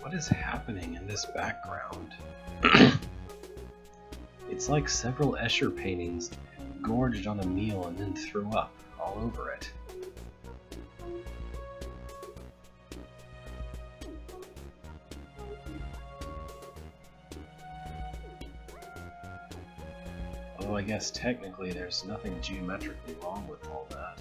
What is happening in this background? It's like several Escher paintings gorged on a meal and then threw up all over it. Although I guess technically there's nothing geometrically wrong with all that.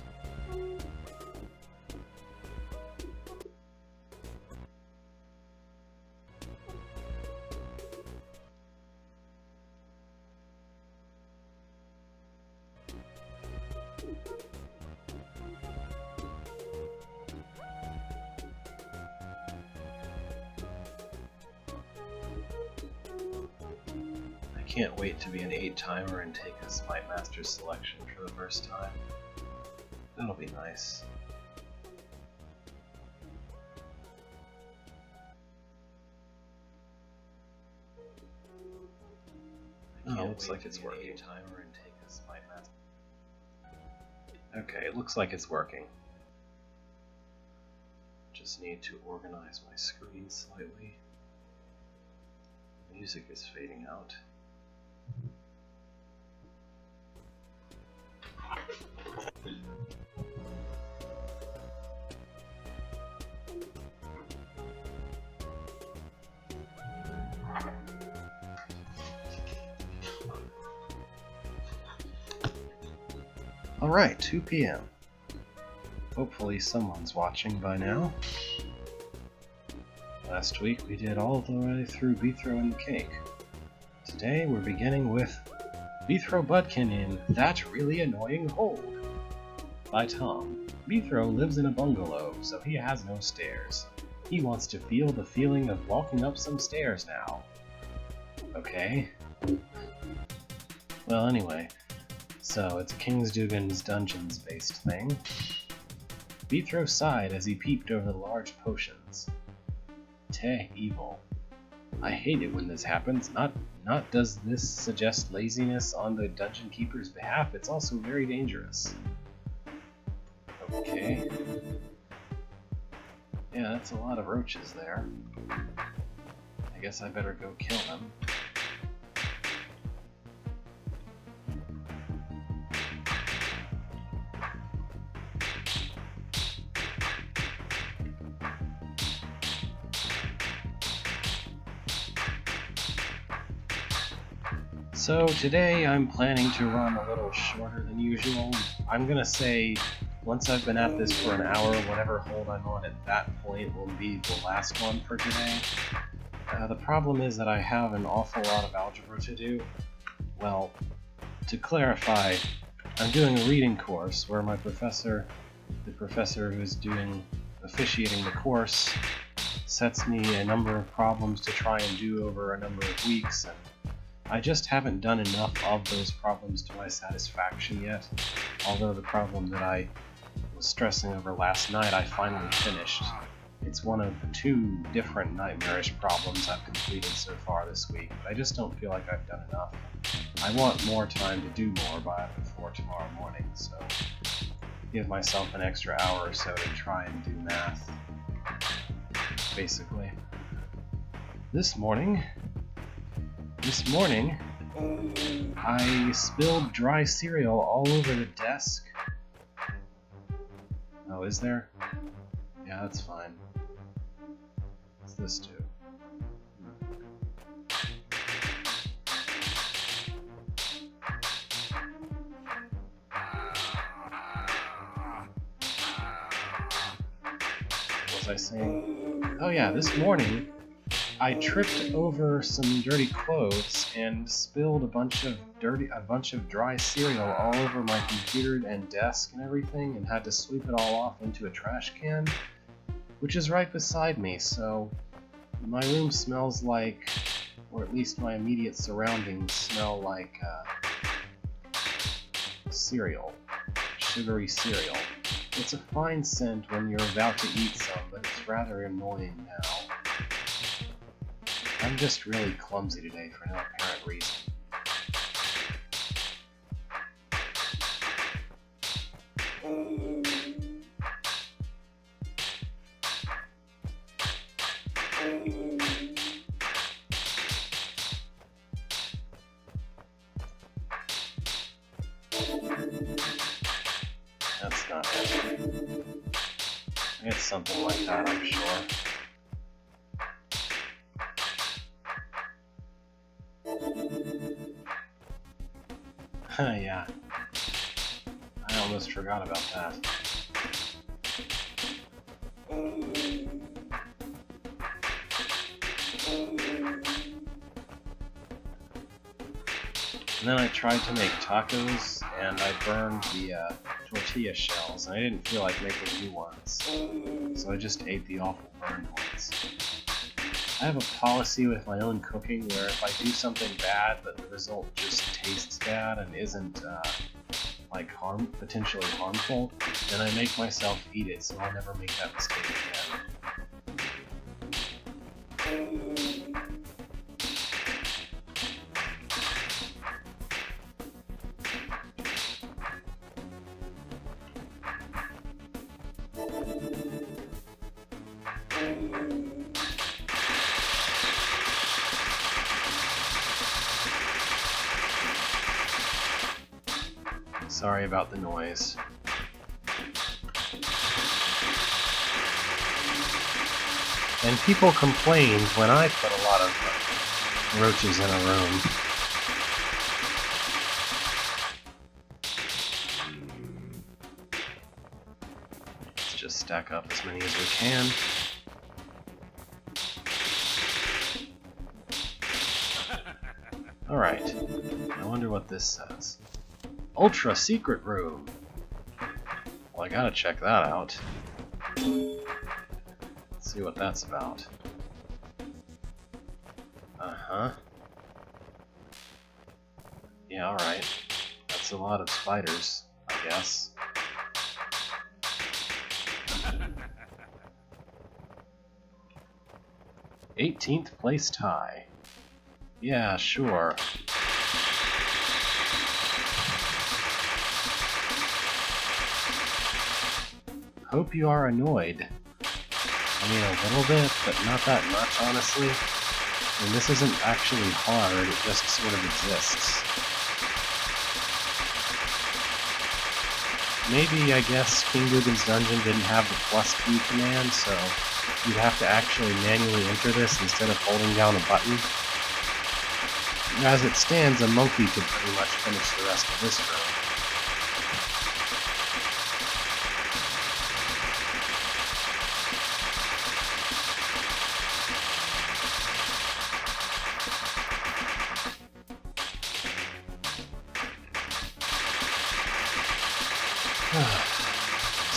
I can't wait to be an 8-timer and take a Smite Master selection for the first time. That'll be nice. Oh, looks like it's working. Timer and take a Smite Master. Okay, it looks like it's working. Just need to organize my screen slightly. Music is fading out. Alright, 2 p.m. Hopefully someone's watching by now. Last week we did all the way through Beethro and the Cake. Today we're beginning with Beethro Budkin in That Really Annoying Hold by Tom. Beethro lives in a bungalow, so he has no stairs. He wants to feel the feeling of walking up some stairs now. Okay. Well, anyway, so it's a King's Dugan's Dungeons based thing. Beethro sighed as he peeped over the large potions. Teh, evil. I hate it when this happens. Not does this suggest laziness on the Dungeon Keeper's behalf, it's also very dangerous. Okay. Yeah, that's a lot of roaches there. I guess I better go kill them. So today I'm planning to run a little shorter than usual. I'm gonna say once I've been at this for an hour, whatever hold I'm on at that point will be the last one for today. The problem is that I have an awful lot of algebra to do. Well, to clarify, I'm doing a reading course where my professor, the professor who's officiating the course, sets me a number of problems to try and do over a number of weeks, and I just haven't done enough of those problems to my satisfaction yet, although the problem that I was stressing over last night I finally finished. It's one of 2 different nightmarish problems I've completed so far this week, but I just don't feel like I've done enough. I want more time to do more before tomorrow morning, so give myself an extra hour or so to try and do math, basically. This morning, I spilled dry cereal all over the desk. Oh, is there? Yeah, that's fine. What's this do? What was I saying? Oh yeah, this morning I tripped over some dirty clothes and spilled a bunch of dry cereal all over my computer and desk and everything, and had to sweep it all off into a trash can, which is right beside me, so my room smells like, or at least my immediate surroundings smell like cereal, sugary cereal. It's a fine scent when you're about to eat some, but it's rather annoying now. I'm just really clumsy today for no apparent reason. something like that, I'm sure. Yeah. I almost forgot about that. And then I tried to make tacos, and I burned the tortilla shells, and I didn't feel like making new ones. So I just ate the awful burned ones. I have a policy with my own cooking where if I do something bad but the result just tastes bad and isn't like potentially harmful, then I make myself eat it so I'll never make that mistake again. Sorry about the noise. And people complained when I put a lot of roaches in a room. Let's just stack up as many as we can. Alright, I wonder what this says. Ultra secret room! Well, I gotta check that out. Let's see what that's about. Uh-huh. Yeah, alright. That's a lot of spiders, I guess. '18th place tie. Yeah, sure. Hope you are annoyed. I mean, a little bit, but not that much, honestly. And this isn't actually hard, it just sort of exists. Maybe, I guess, King Dugan's Dungeon didn't have the +P command, so you'd have to actually manually enter this instead of holding down a button. As it stands, a monkey could pretty much finish the rest of this room.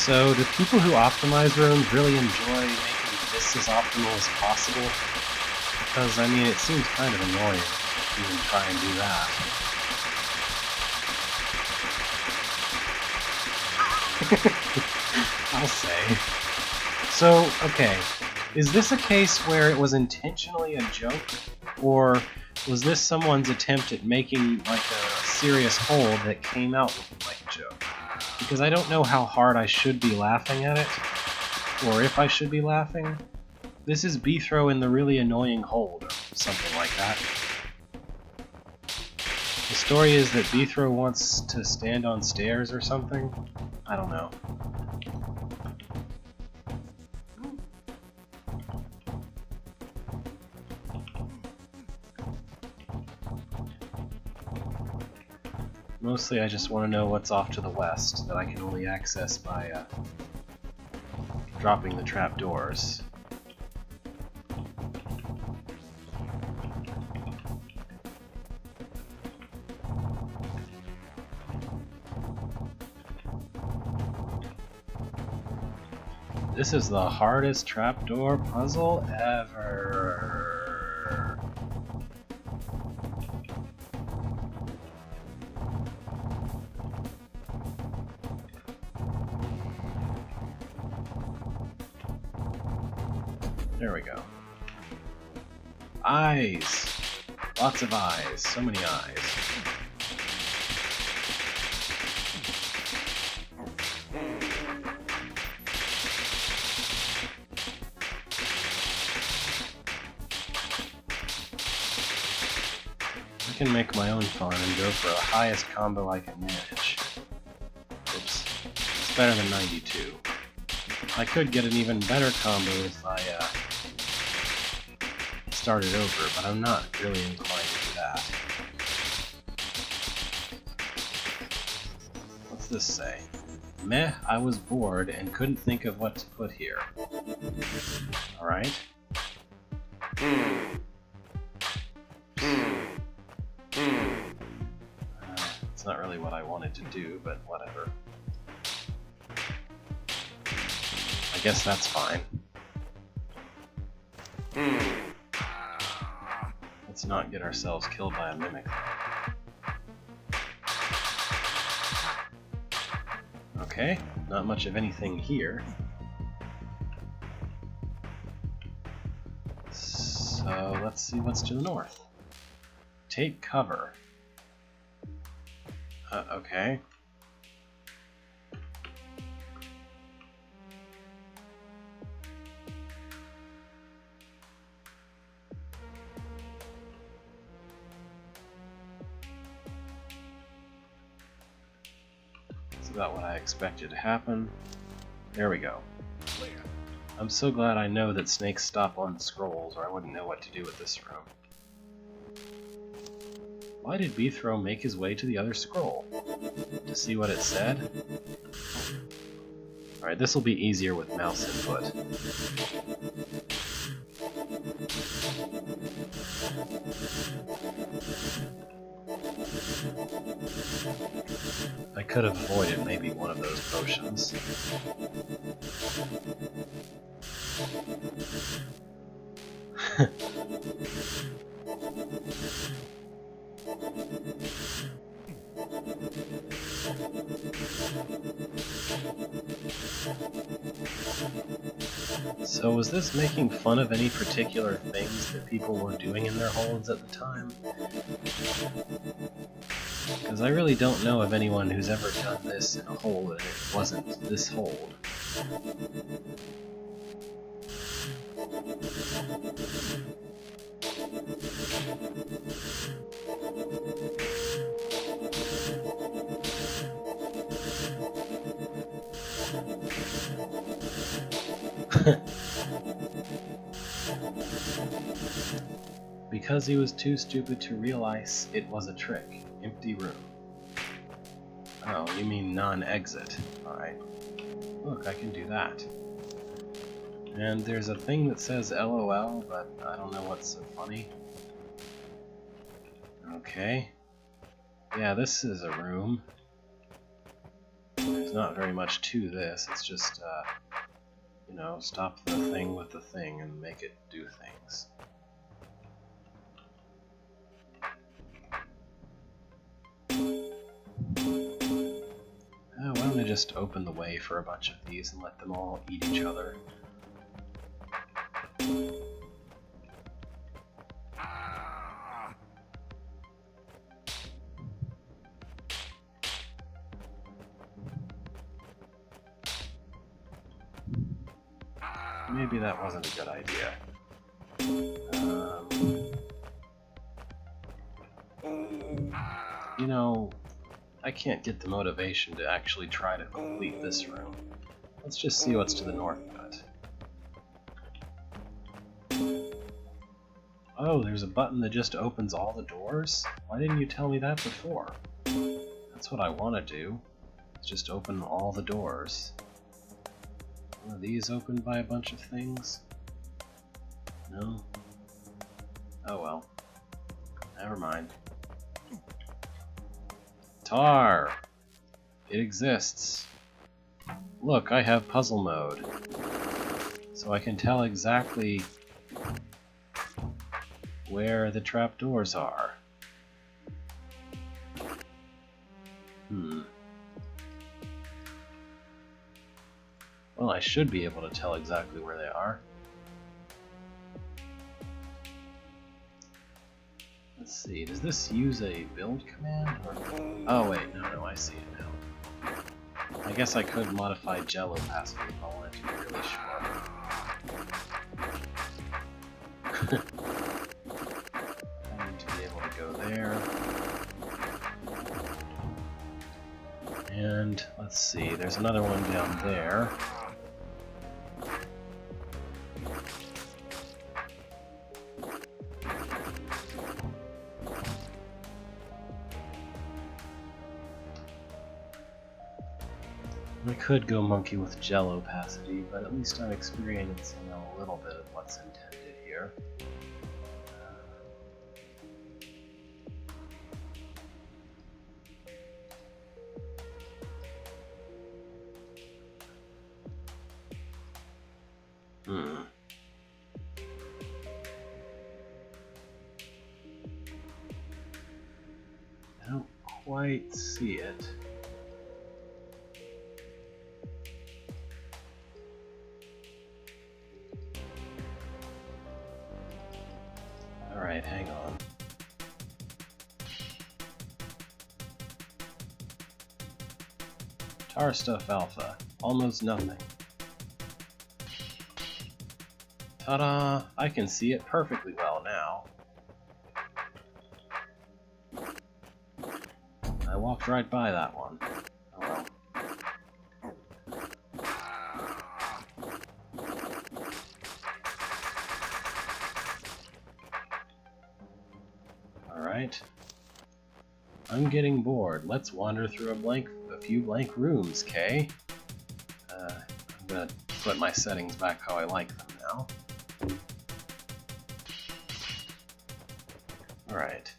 So, do people who optimize rooms really enjoy making this as optimal as possible? Because, I mean, it seems kind of annoying to even try and do that. I'll say. So, okay, is this a case where it was intentionally a joke? Or was this someone's attempt at making, like, a serious hold that came out looking like a joke? Because I don't know how hard I should be laughing at it, or if I should be laughing. This is Beethro in the really annoying hold, or something like that. The story is that Beethro wants to stand on stairs or something? I don't know. Mostly I just want to know what's off to the west that I can only access by dropping the trapdoors. This is the hardest trapdoor puzzle ever. There we go. Eyes! Lots of eyes. So many eyes. I can make my own fun and go for the highest combo I can manage. Oops. It's better than 92. I could get an even better combo if I started over, but I'm not really inclined to do that. What's this say? Meh, I was bored and couldn't think of what to put here. Alright. It's not really what I wanted to do, but whatever. I guess that's fine. Let's not get ourselves killed by a mimic. Okay, not much of anything here. So let's see what's to the north. Take cover. Okay. That's about what I expected to happen. There we go. I'm so glad I know that snakes stop on scrolls, or I wouldn't know what to do with this room. Why did Beethro make his way to the other scroll? To see what it said? Alright, this will be easier with mouse input. I could have avoided maybe one of those potions. So was this making fun of any particular things that people were doing in their holds at the time? Because I really don't know of anyone who's ever done this in a hold and it wasn't this hold. Because he was too stupid to realize it was a trick. Empty room. Oh, you mean non-exit. Alright. Look, I can do that. And there's a thing that says LOL, but I don't know what's so funny. Okay. Yeah, this is a room. There's not very much to this, it's just, you know, stop the thing with the thing and make it do things. Why don't I just open the way for a bunch of these and let them all eat each other? Maybe that wasn't a good idea. You know, I can't get the motivation to actually try to complete this room. Let's just see what's to the north of it. Oh, there's a button that just opens all the doors? Why didn't you tell me that before? That's what I want to do. Is just open all the doors. Are these opened by a bunch of things? No? Oh well. Never mind. Tar! It exists. Look, I have puzzle mode. So I can tell exactly where the trapdoors are. Well, I should be able to tell exactly where they are. Let's see, does this use a build command? Or... Oh wait, no, I see it now. I guess I could modify Jello password if I wanted to be really sure. I need to be able to go there. And let's see, there's another one down there. I could go monkey with gel opacity, but at least I'm experiencing a little bit of what's intended here. I don't quite see it. Alright, hang on. Tar Stuff Alpha. Almost nothing. Ta-da! I can see it perfectly well now. I walked right by that one. Oh well. Alright. I'm getting bored. Let's wander through a few blank rooms, Kay. I'm gonna put my settings back how I like them now. Alright.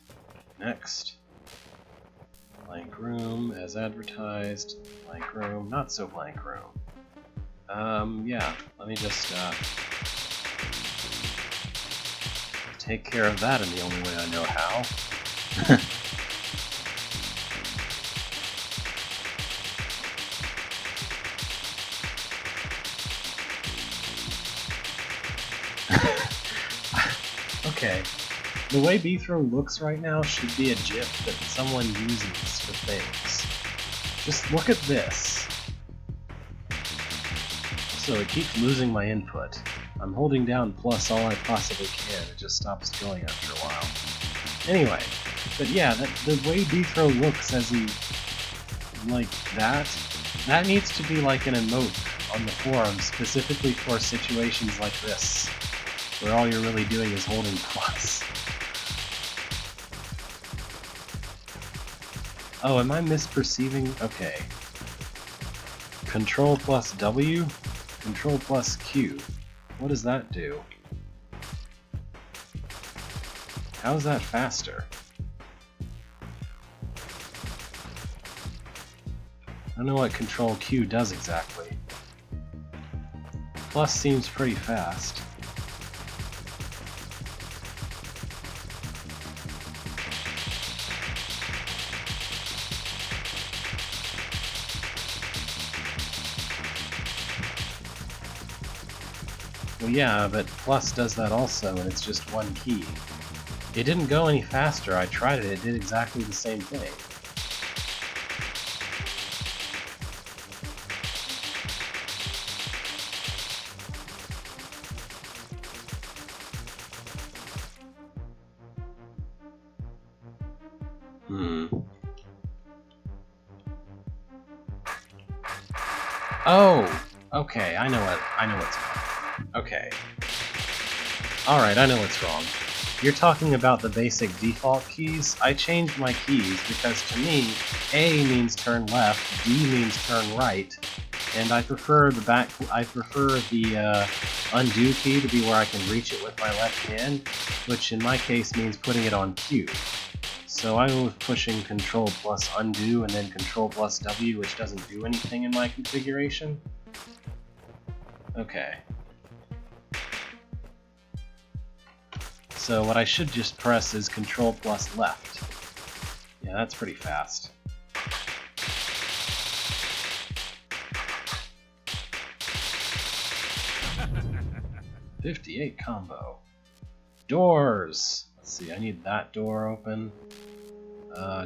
Next. Blank room, as advertised. Blank room, not so blank room. Yeah, let me just, take care of that in the only way I know how. Okay. The way Beethro looks right now should be a GIF that someone uses for things. Just look at this. So it keeps losing my input. I'm holding down plus all I possibly can, it just stops going after a while. Anyway, but yeah, the way Beethro looks as he... like that needs to be like an emote on the forum specifically for situations like this, where all you're really doing is holding plus. Oh, am I misperceiving? Okay. Control plus W? Control plus Q. What does that do? How is that faster? I don't know what Control Q does exactly. Plus seems pretty fast. Well, yeah, but plus does that also, and it's just one key. It didn't go any faster. I tried it. It did exactly the same thing. Oh, okay. I know what's wrong. Okay. Alright, I know what's wrong. You're talking about the basic default keys. I changed my keys because to me, A means turn left, D means turn right, and I prefer the undo key to be where I can reach it with my left hand, which in my case means putting it on Q. So I was pushing Control plus undo and then Control plus W, which doesn't do anything in my configuration. Okay. So what I should just press is Control plus left. Yeah, that's pretty fast. $58 combo. Doors! Let's see, I need that door open.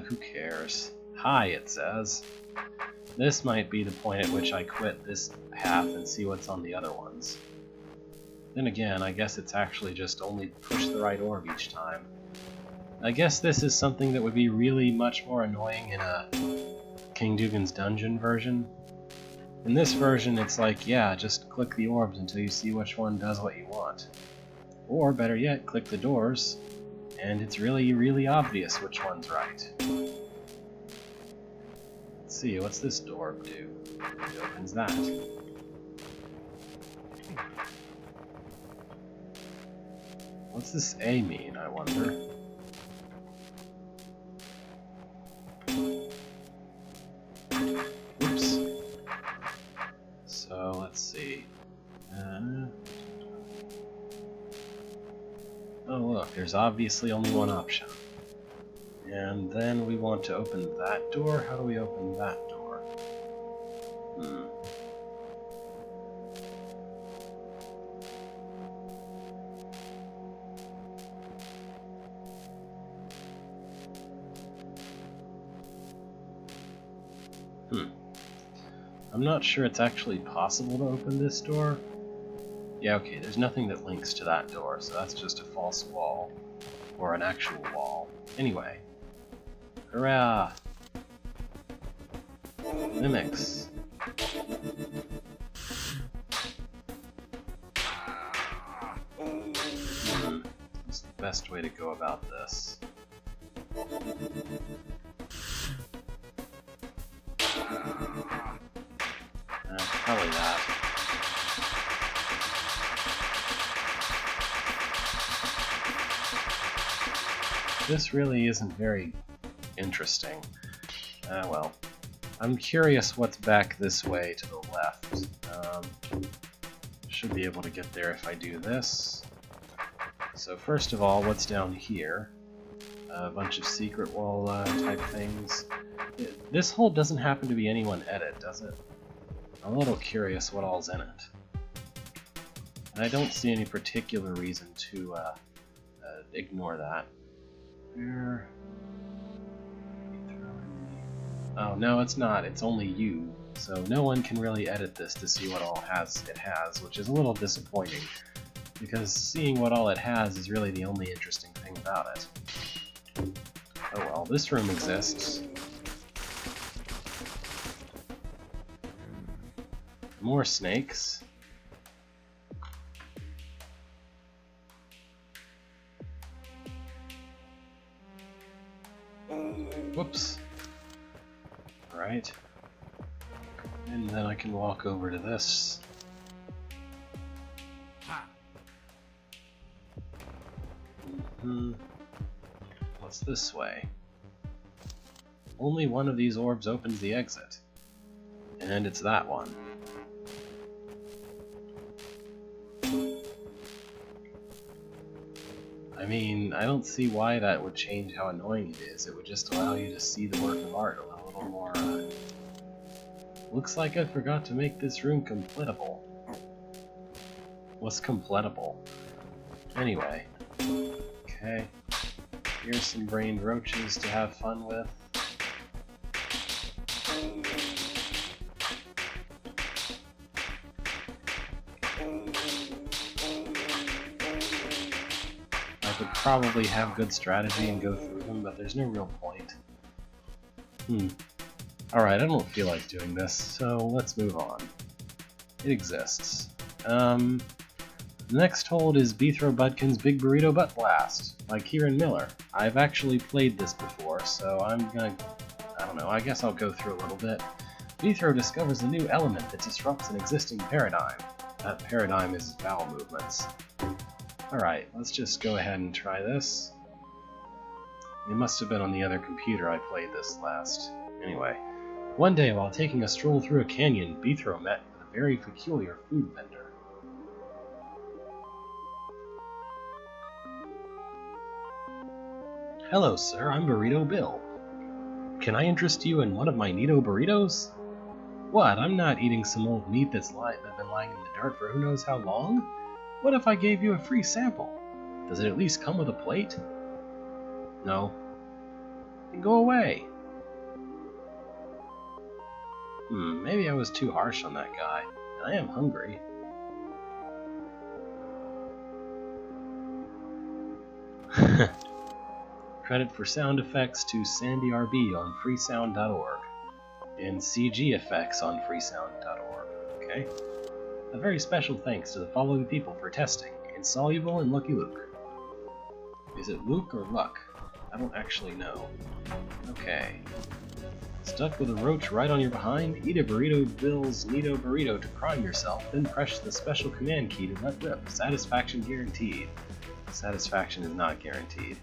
Who cares? Hi, it says. This might be the point at which I quit this path and see what's on the other ones. Then again, I guess it's actually just only push the right orb each time. I guess this is something that would be really much more annoying in a King Dugan's Dungeon version. In this version, it's like, yeah, just click the orbs until you see which one does what you want. Or, better yet, click the doors, and it's really, really obvious which one's right. Let's Let's see, what's this door do? It opens that. What's this A mean, I wonder? Oops. So, let's see. Oh look, there's obviously only one option. And then we want to open that door. How do we open that door? I'm not sure it's actually possible to open this door. Yeah, okay, there's nothing that links to that door, so that's just a false wall. Or an actual wall. Anyway. Hurrah! Mimics. What's the best way to go about this? Probably that. This really isn't very interesting. Well. I'm curious what's back this way to the left. Should be able to get there if I do this. So first of all, what's down here? A bunch of secret wall type things. This hole doesn't happen to be anyone edit, does it? I'm a little curious what all's in it. And I don't see any particular reason to ignore that. Where... Oh, no, it's not. It's only you. So no one can really edit this to see what all it has, which is a little disappointing, because seeing what all it has is really the only interesting thing about it. Oh well, this room exists. More snakes. Whoops. Alright. And then I can walk over to this. What's this way? Only one of these orbs opens the exit. And it's that one. I mean, I don't see why that would change how annoying it is. It would just allow you to see the work of art a little more. Looks like I forgot to make this room completable. What's completable? Anyway. Okay. Here's some brained roaches to have fun with. I could probably have good strategy and go through them, but there's no real point. Alright, I don't feel like doing this, so let's move on. It exists. The next hold is Beathro Budkin's Big Burrito Butt Blast by Kieran Miller. I've actually played this before, so I'm gonna... I don't know, I guess I'll go through a little bit. Beathro discovers a new element that disrupts an existing paradigm. That paradigm is vowel movements. Alright, let's just go ahead and try this. It must have been on the other computer I played this last. Anyway. One day, while taking a stroll through a canyon, Beathro met with a very peculiar food vendor. Hello, sir. I'm Burrito Bill. Can I interest you in one of my Neato burritos? What? I'm not eating some old meat that's been lying in the dirt for who knows how long? What if I gave you a free sample? Does it at least come with a plate? No. Then go away. Maybe I was too harsh on that guy. And I am hungry. Credit for sound effects to Sandy RB on freesound.org. And CG effects on freesound.org. Okay? A very special thanks to the following people for testing: Insoluble and Lucky Luke. Is it Luke or Luck? I don't actually know. Okay. Let's Stuck with a roach right on your behind? Eat a Burrito Bill's Neato Burrito to prime yourself, then press the special command key to let rip. Satisfaction guaranteed. Satisfaction is not guaranteed.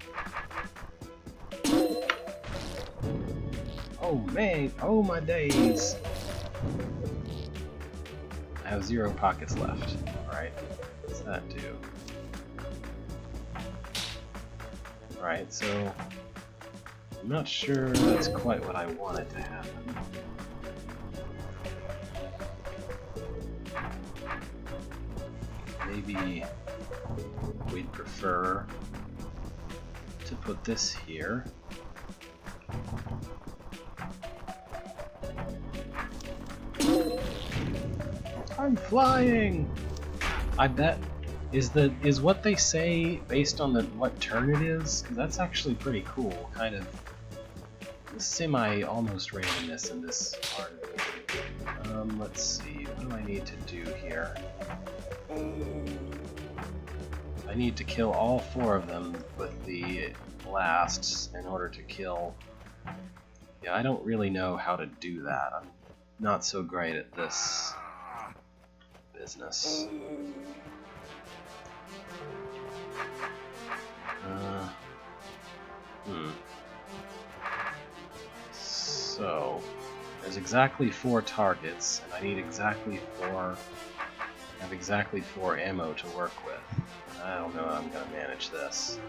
Oh man, oh my days! I have 0 pockets left. Alright, what's that do? Alright, so I'm not sure that's quite what I wanted to happen. Maybe we'd prefer to put this here. I'm flying! I bet is what they say based on what turn it is? 'Cause that's actually pretty cool, kind of semi-almost randomness in this part. Let's see, what do I need to do here? I need to kill all 4 of them with the blasts in order to kill... Yeah, I don't really know how to do that. I'm not so great at this business. So, there's exactly 4 targets, and I need exactly 4... I have exactly 4 ammo to work with. I don't know how I'm gonna manage this.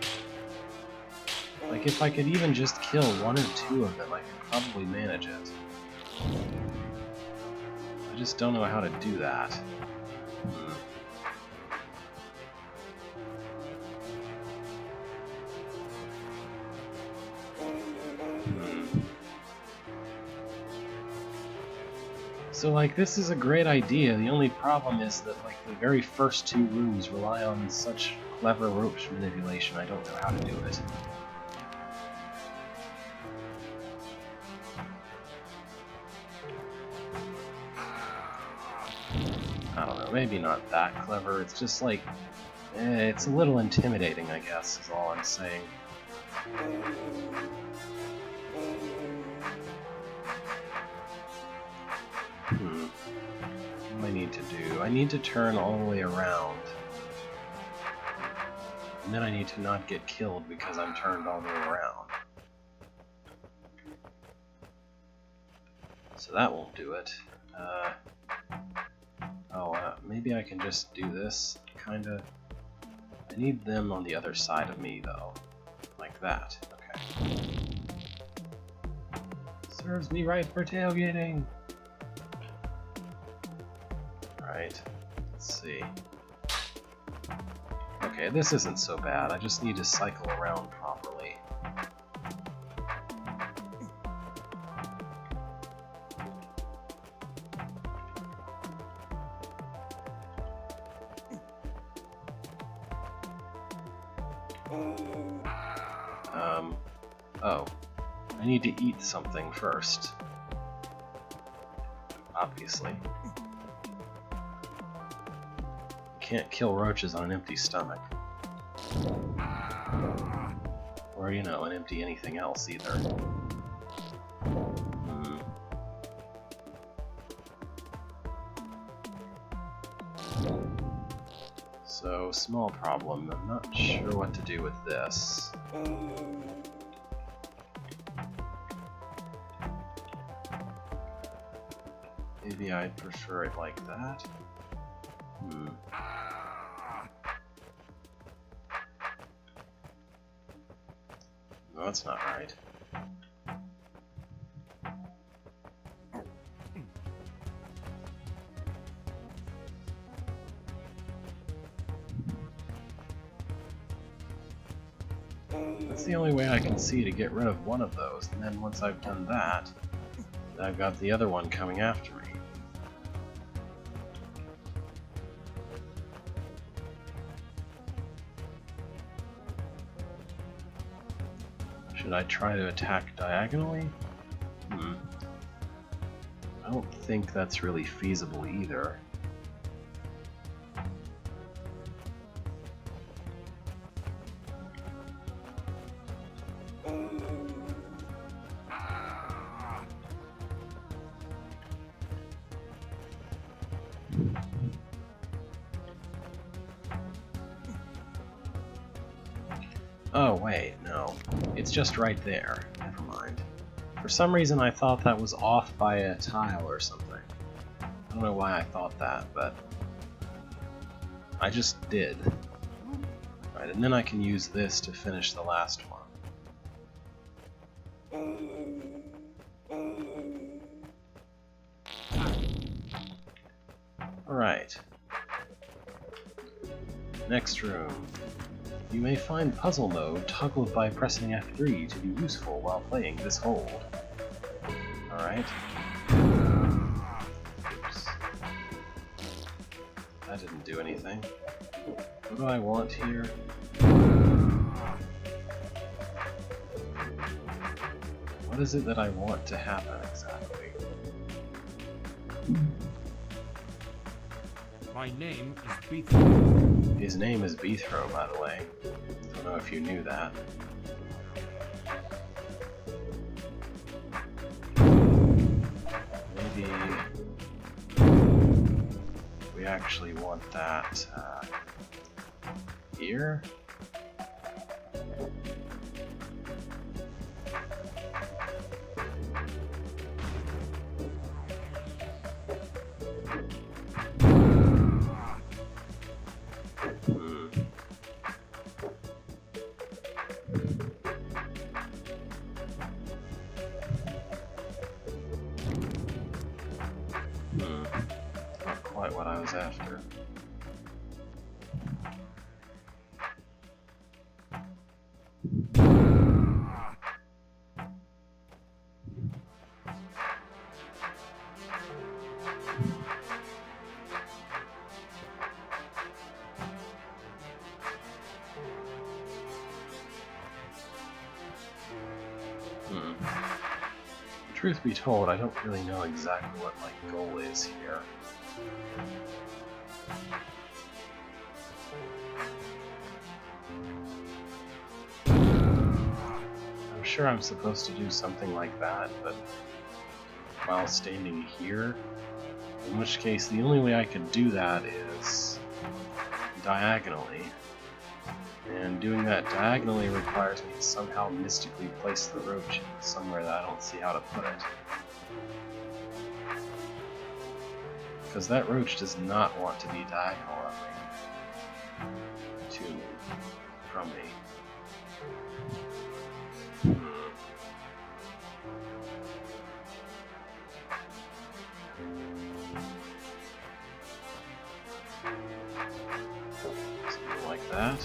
Like, if I could even just kill 1 or 2 of them, I could probably manage it. I just don't know how to do that. So, like, this is a great idea. The only problem is that, like, the very first 2 rooms rely on such clever roach manipulation, I don't know how to do it. I don't know, maybe not that clever, it's just like... it's a little intimidating, I guess, is all I'm saying. What do I need to do? I need to turn all the way around. And then I need to not get killed because I'm turned all the way around. So that won't do it. Maybe I can just do this, kinda. I need them on the other side of me, though. Like that. Okay. Serves me right for tailgating! Right. Let's see. Okay, this isn't so bad. I just need to cycle around properly. Oh. I need to eat something first. Obviously. Can't kill roaches on an empty stomach. Or, you know, an empty anything else either. So, small problem. I'm not sure what to do with this. Maybe I'd prefer it like that. No, that's not right. That's the only way I can see to get rid of one of those, and then once I've done that, I've got the other one coming after me. Should I try to attack diagonally? I don't think that's really feasible either. Oh wait, no. It's just right there. Never mind. For some reason I thought that was off by a tile or something. I don't know why I thought that, but I just did. Right, and then I can use this to finish the last one. Alright. Next room. You may find puzzle mode toggled by pressing F3 to be useful while playing this hold. Alright. Oops. That didn't do anything. What do I want here? What is it that I want to happen exactly? My name is Beethro. His name is Beethro, by the way. Don't know if you knew that. Maybe we actually want that here? Not quite what I was after. Truth be told, I don't really know exactly what my goal is here. I'm sure I'm supposed to do something like that, but while standing here, in which case the only way I could do that is diagonally. And doing that diagonally requires me to somehow mystically place the roach somewhere that I don't see how to put it. Because that roach does not want to be diagonal of me. To me. From me. Something like that.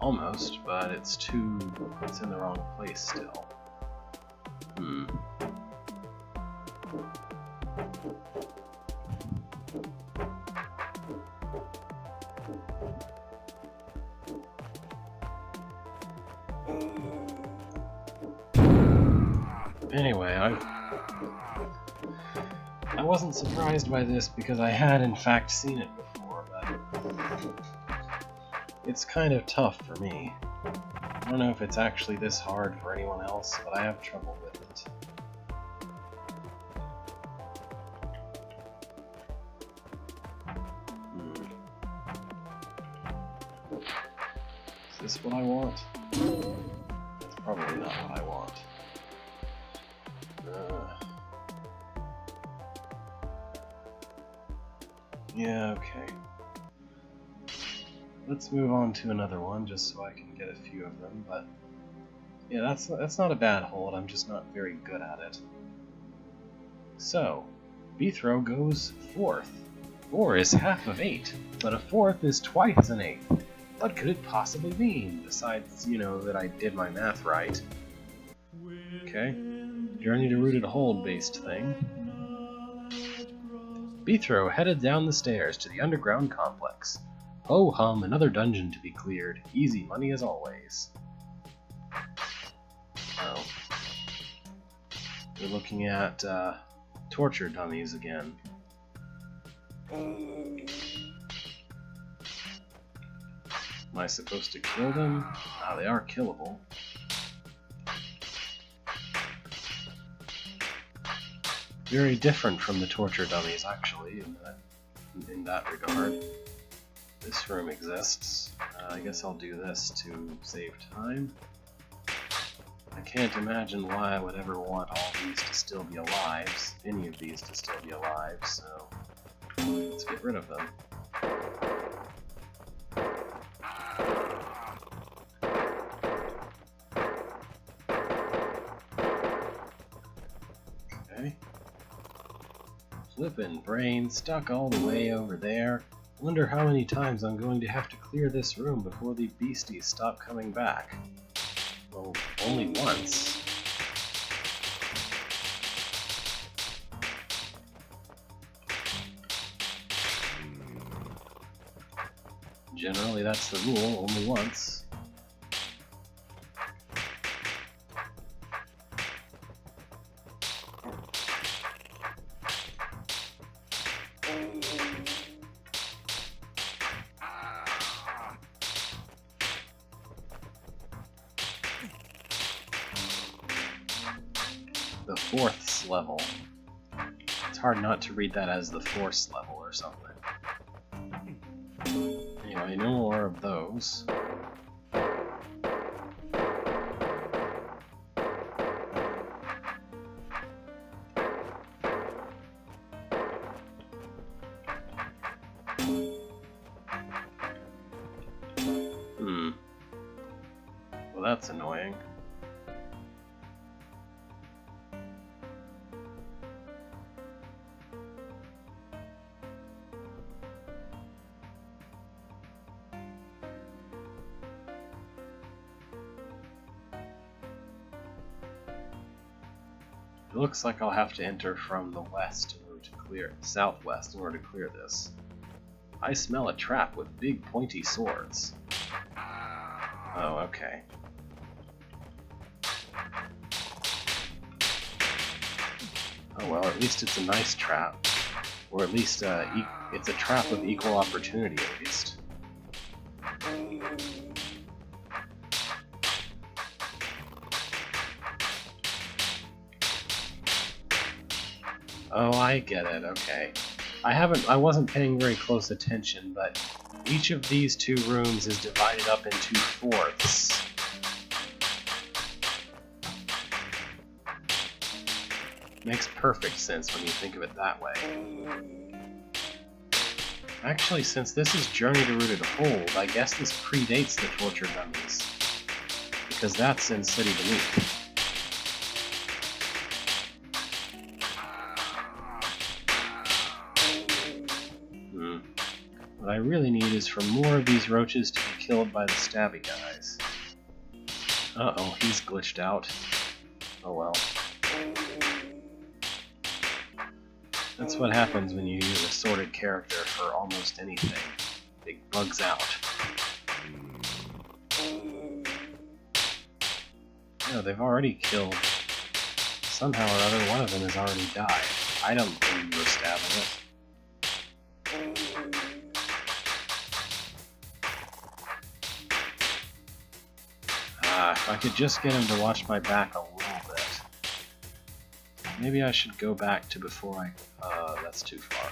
Almost, but it's in the wrong place still. Anyway, I wasn't surprised by this because I had in fact seen it before, but it's kind of tough for me. I don't know if it's actually this hard for anyone else, but I have trouble with it. Is this what I want? It's probably not what I want. Yeah, okay. Let's move on to another one, just so I can get a few of them, but yeah, that's not a bad hold, I'm just not very good at it. So, Beethro goes 4th. 4 is half of 8, but a 4th is twice an 8. What could it possibly mean, besides, you know, that I did my math right? Okay, Journey to Rooted Hold based thing. Beethro headed down the stairs to the underground complex. Ho hum, another dungeon to be cleared. Easy money as always. Oh. We're looking at torture dummies again. Am I supposed to kill them? Ah, they are killable. Very different from the torture dummies, actually, in that regard. This room exists. I guess I'll do this to save time. I can't imagine why I would ever want all these to still be alive, any of these to still be alive, so let's get rid of them. Okay. Flippin' brain, stuck all the way over there. Wonder how many times I'm going to have to clear this room before the beasties stop coming back. Well, only once. Generally, that's the rule, only once. The fourth level. It's hard not to read that as the force level or something. Anyway, no more of those. Well, that's annoying. It looks like I'll have to enter from the west in order to clear southwest in order to clear this. I smell a trap with big pointy swords. Oh, okay. Oh well, at least it's a nice trap. Or at least it's a trap of equal opportunity, at least. Oh, I get it, okay. I wasn't paying very close attention, but each of these two rooms is divided up into fourths. Makes perfect sense when you think of it that way. Actually, since this is Journey to Rooted Hold, I guess this predates the Torture Dummies. Because that's in City Beneath. What I really need is for more of these roaches to be killed by the stabby guys. Uh-oh, he's glitched out. Oh well. That's what happens when you use a sorted character for almost anything. It bugs out. No, they've already killed. Somehow or other, one of them has already died. I don't think you were stabbing it. If I could just get him to watch my back a little bit. Maybe I should go back to before I... that's too far.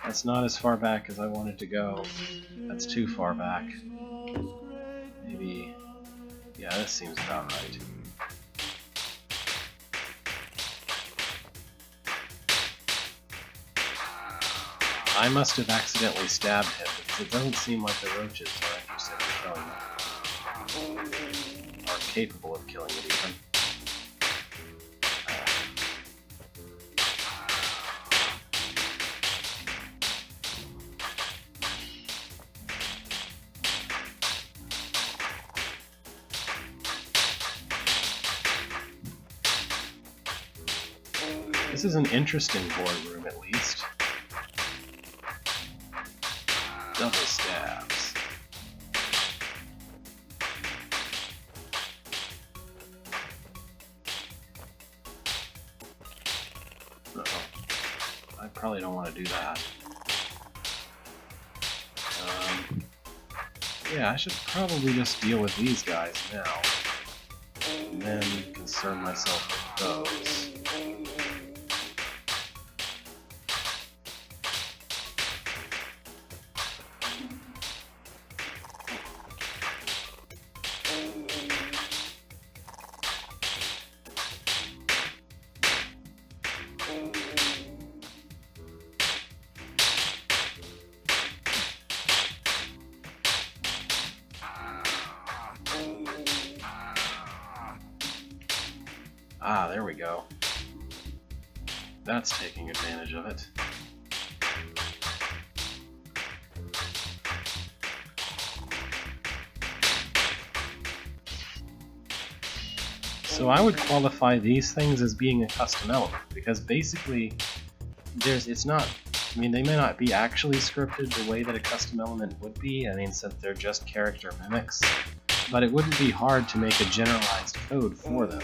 That's not as far back as I wanted to go. That's too far back. Maybe... yeah, this seems about right. I must have accidentally stabbed him, because it doesn't seem like the roaches are interested in killing him. Are capable of killing it even. This is an interesting boardroom, at least. stabs. Uh-oh. I probably don't want to do that. Yeah, I should probably just deal with these guys now, and then concern myself with those. Ah, there we go. That's taking advantage of it. So I would qualify these things as being a custom element, because basically it's not, I mean, they may not be actually scripted the way that a custom element would be, I mean, since they're just character mimics, but it wouldn't be hard to make a generalized code for them.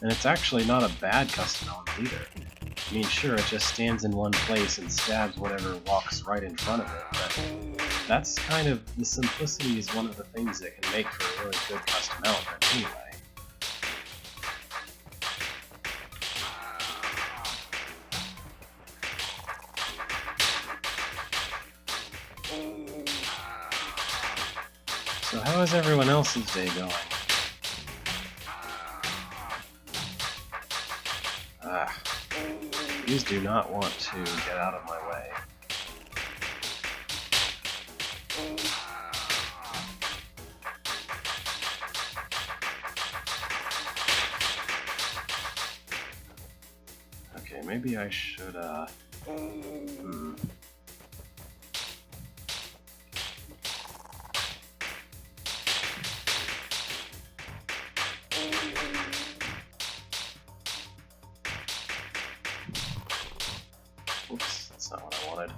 And it's actually not a bad custom element either. I mean, sure, it just stands in one place and stabs whatever walks right in front of it, but that's kind of, the simplicity is one of the things that can make for a really good custom element anyway. So how is everyone else's day going? These do not want to get out of my way. Okay, maybe I should, Oops, that's not what I wanted.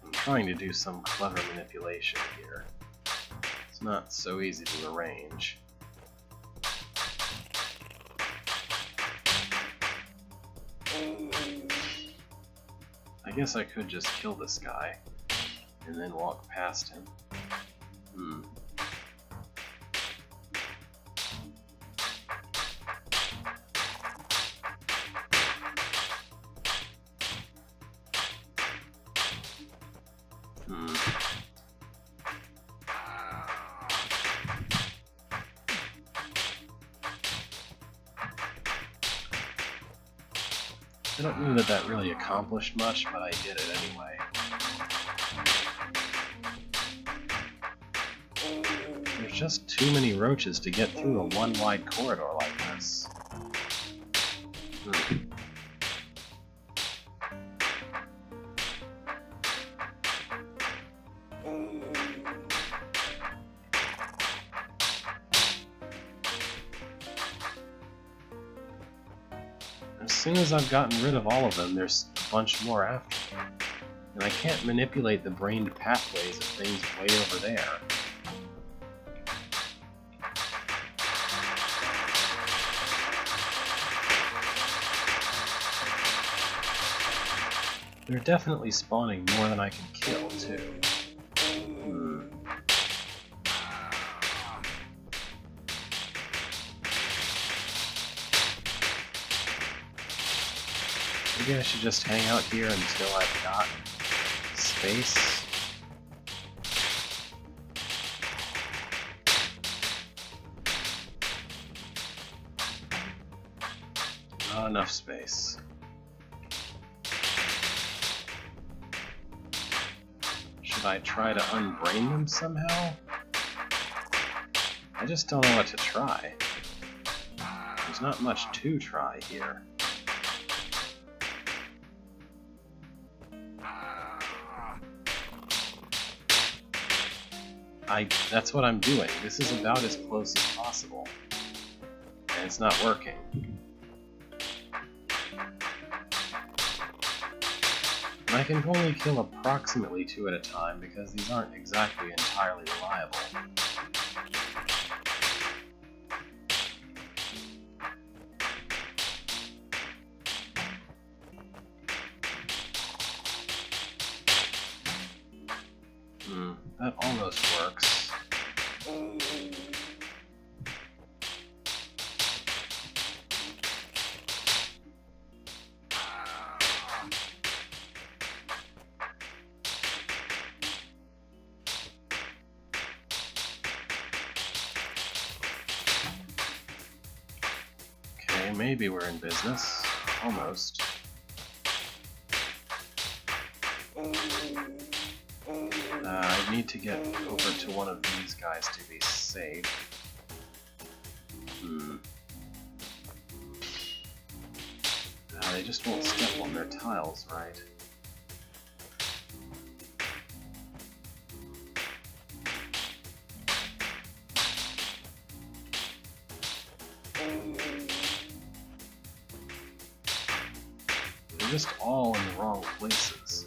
I'm trying to do some clever manipulation here. It's not so easy to arrange. I guess I could just kill this guy, and then walk past him. I don't know that that really accomplished much, but I did it anyway. There's just too many roaches to get through a one-wide corridor like this. As soon as I've gotten rid of all of them, there's a bunch more after me. And I can't manipulate the brained pathways of things way over there. They're definitely spawning more than I can kill, too. Maybe I should just hang out here until I've got space. Not enough space. Should I try to unbrain them somehow? I just don't know what to try. There's there's not much to try here. That's what I'm doing. This is about as close as possible. And it's not working. And I can only kill approximately 2 at a time because these aren't exactly entirely reliable. That almost works. Okay, maybe we're in business. Almost. I need to get over to one of these guys to be safe. They just won't step on their tiles, right? They're just all in the wrong places.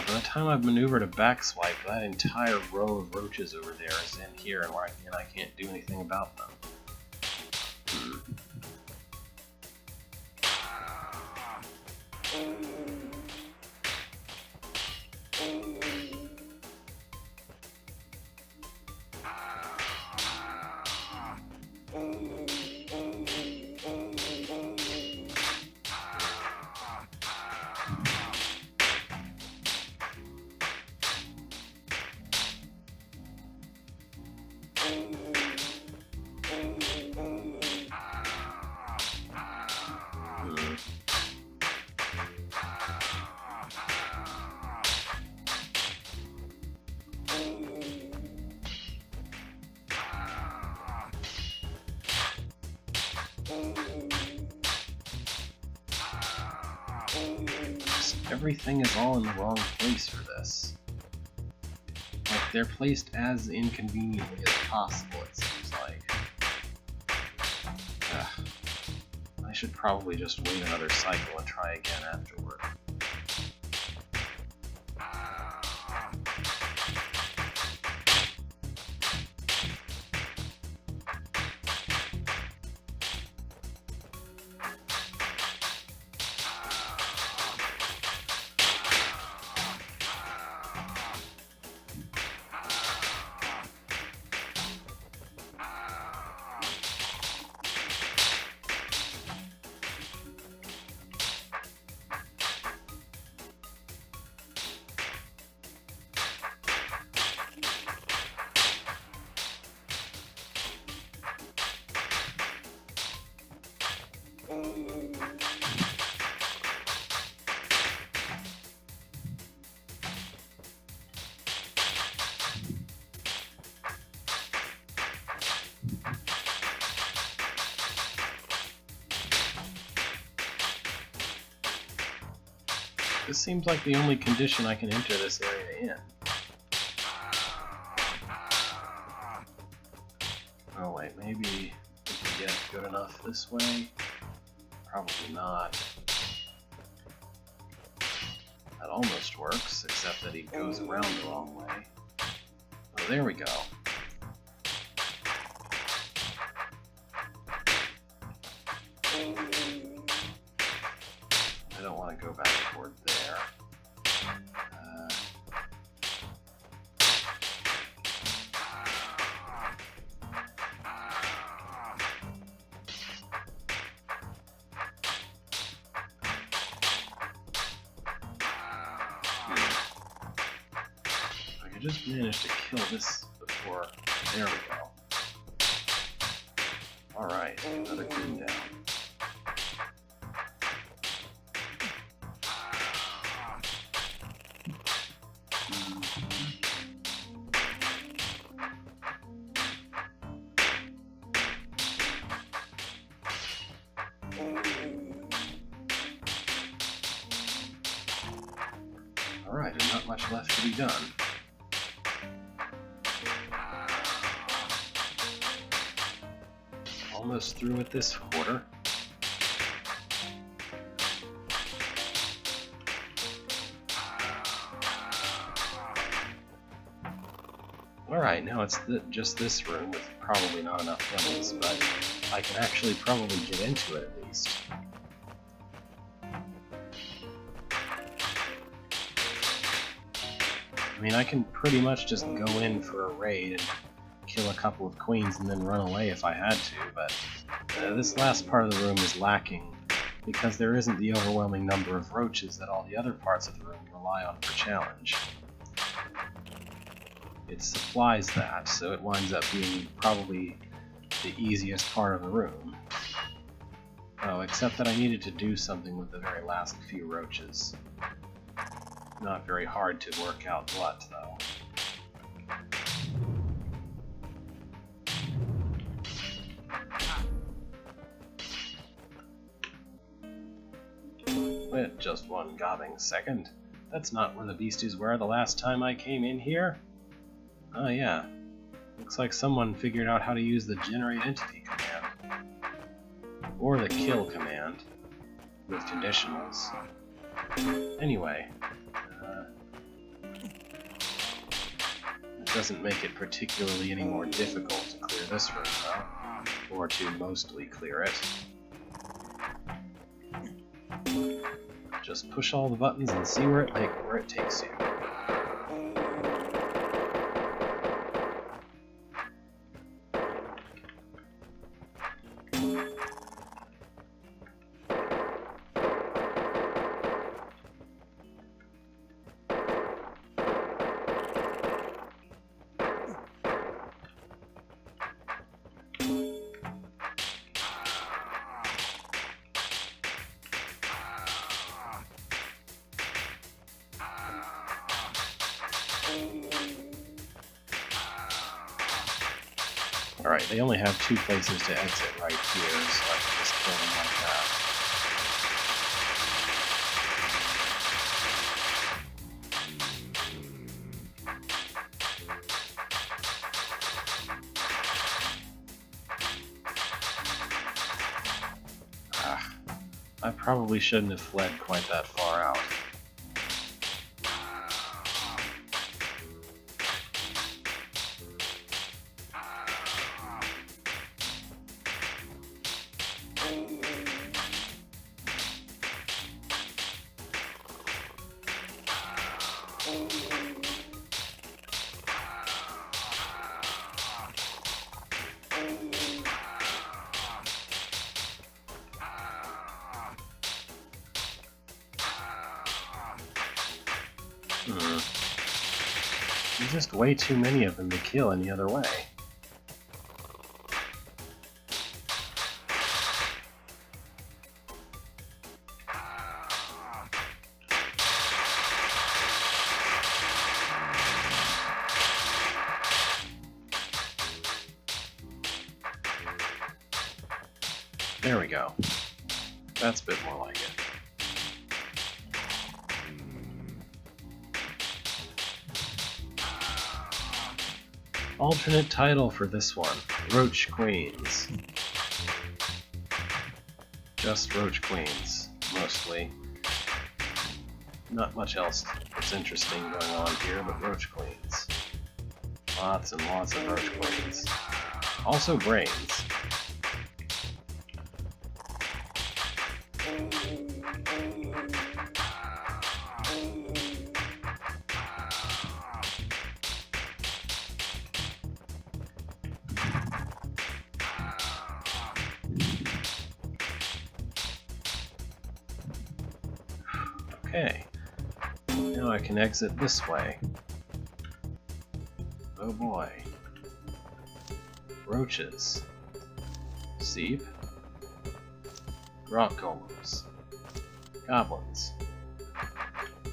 By the time I've maneuvered a backswipe, that entire row of roaches over there is in here, and I can't do anything about them. Everything is all in the wrong place for this. Like, they're placed as inconveniently as possible, it seems like. I should probably just wait another cycle and try again afterward. This seems like the only condition I can enter this area in. Oh wait, maybe we can get good enough this way? Probably not. That almost works, except that he goes around the wrong way. Oh, there we go. I don't want to go back toward there. just managed to kill this before. There we go. Alright, another goon down. Alright, and not much left to be done. Almost through with this quarter. Alright, now it's just this room with probably not enough dummies, but I can actually probably get into it at least. I mean, I can pretty much just go in for a raid and kill a couple of queens and then run away if I had to, but this last part of the room is lacking because there isn't the overwhelming number of roaches that all the other parts of the room rely on for challenge. It supplies that, so it winds up being probably the easiest part of the room. Oh, except that I needed to do something with the very last few roaches. Not very hard to work out what, though. Wait just one gobbing second. That's not where the beasties were the last time I came in here. Oh yeah. Looks like someone figured out how to use the generate entity command. Or the kill command. With conditionals. Anyway. It doesn't make it particularly any more difficult to clear this room, though. Or to mostly clear it. Just push all the buttons and see where it takes you. Alright, they only have two places to exit right here, so I can just kill them like that. I probably shouldn't have fled quite that far out. There's just way too many of them to kill any other way. There we go. That's a bit more like it. Alternate title for this one, Roach Queens. Just Roach Queens, mostly. Not much else that's interesting going on here, but Roach Queens. Lots and lots of Roach Queens. Also brains. Okay, now I can exit this way. Oh boy. Roaches. Seep. Rock golems. Goblins.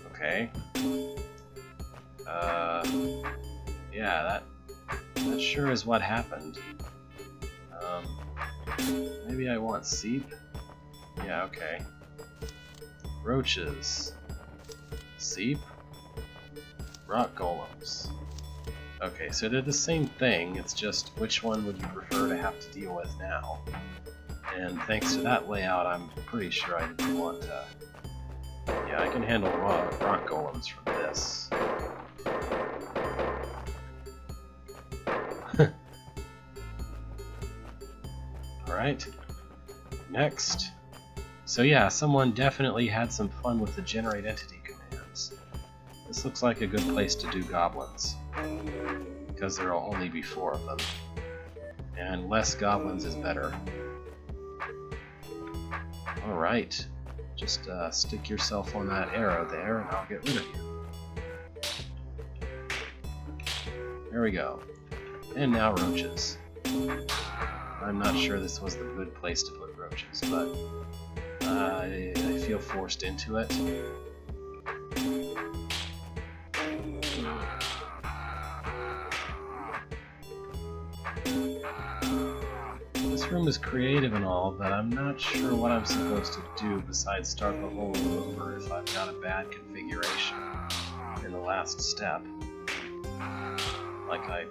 Okay. Yeah, that sure is what happened. Maybe I want Seep? Yeah, okay. Roaches. Seep. Rock golems. Okay, so they're the same thing, it's just which one would you prefer to have to deal with now? And thanks to that layout, I'm pretty sure I didn't want to... Yeah, I can handle rock golems from this. Alright, next. So yeah, someone definitely had some fun with the generate entity commands. This looks like a good place to do goblins, because there will only be 4 of them. And less goblins is better. Alright, just stick yourself on that arrow there and I'll get rid of you. There we go. And now roaches. I'm not sure this was the good place to put roaches, but I feel forced into it. This room is creative and all, but I'm not sure what I'm supposed to do besides start the whole room over if I've got a bad configuration in the last step. Like I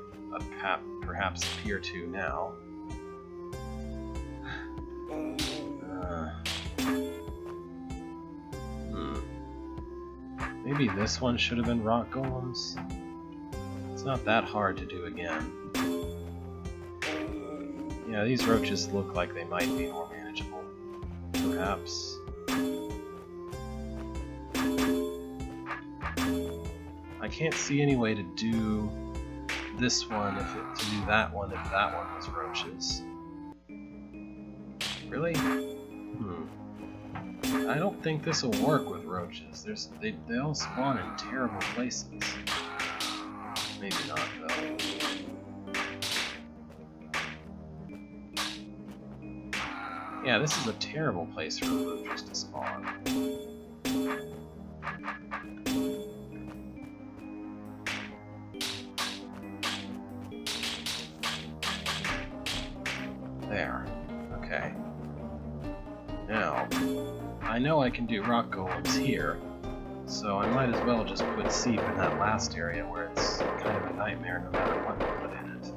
perhaps appear to now. Maybe this one should have been rock golems. It's not that hard to do again. Yeah, these roaches look like they might be more manageable. Perhaps. I can't see any way to do this one to do that one if that one was roaches. Really? I don't think this will work with roaches. They all spawn in terrible places. Maybe not, though. Yeah, this is a terrible place for roaches to spawn. There. Okay. Now, I know I can do rock golems here, so I might as well just put Seep in that last area where it's kind of a nightmare no matter what we put in it.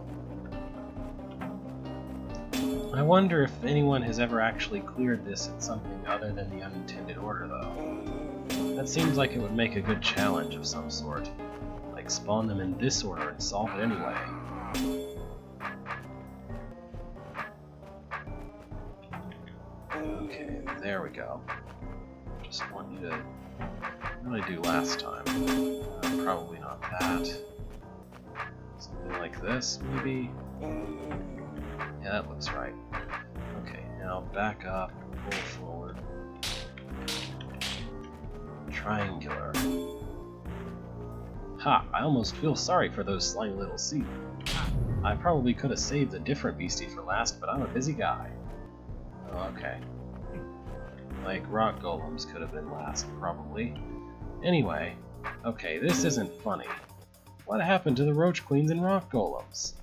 I wonder if anyone has ever actually cleared this in something other than the unintended order, though. That seems like it would make a good challenge of some sort. Like, spawn them in this order and solve it anyway. Okay, there we go. Just want you to... What did I do last time? Probably not that. Something like this, maybe? Yeah, that looks right. Okay, now back up, pull forward. Triangular. Ha! I almost feel sorry for those slimy little Seep. I probably could have saved a different beastie for last, but I'm a busy guy. Oh, okay. Like, rock golems could have been last, probably. Anyway, okay, this isn't funny. What happened to the roach queens and rock golems?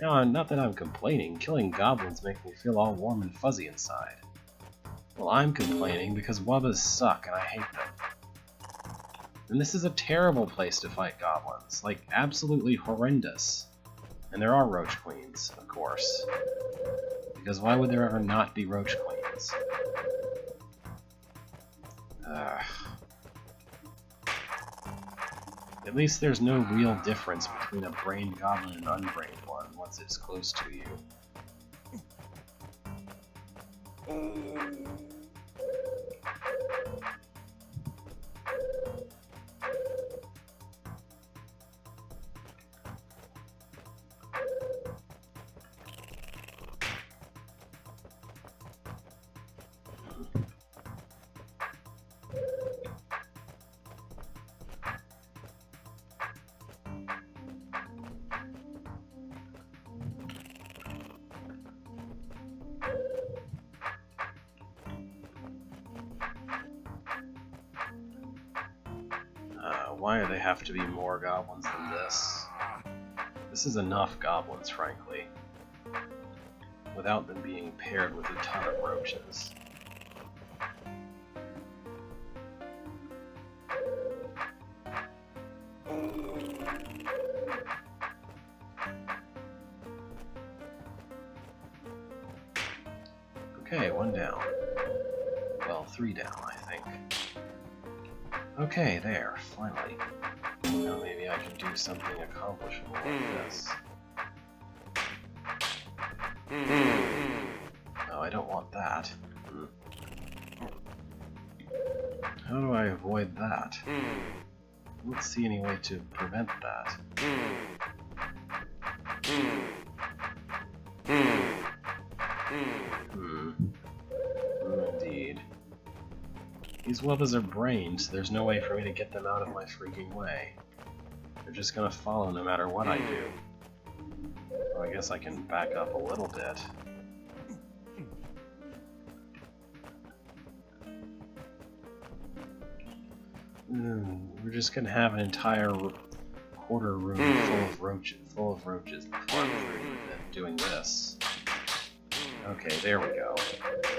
Now, not that I'm complaining, killing goblins make me feel all warm and fuzzy inside. Well, I'm complaining because wubbas suck and I hate them. And this is a terrible place to fight goblins, like absolutely horrendous. And there are roach queens, of course. Because why would there ever not be roach queens? At least there's no real difference between a brain goblin and an unbrained one once it's close to you. Why do they have to be more goblins than this? This is enough goblins, frankly, without them being paired with a ton of roaches. Okay, 1 down. Well, 3 down, I think. Okay, there, finally. Now maybe I can do something accomplishable like this. No, I don't want that. How do I avoid that? I don't see any way to prevent that. Indeed. These Wubbas are brains, so there's no way for me to get them out of my freaking way. They're just gonna follow no matter what I do. Oh, I guess I can back up a little bit. We're just gonna have an entire quarter room full of roaches before I'm through doing this. Okay, there we go.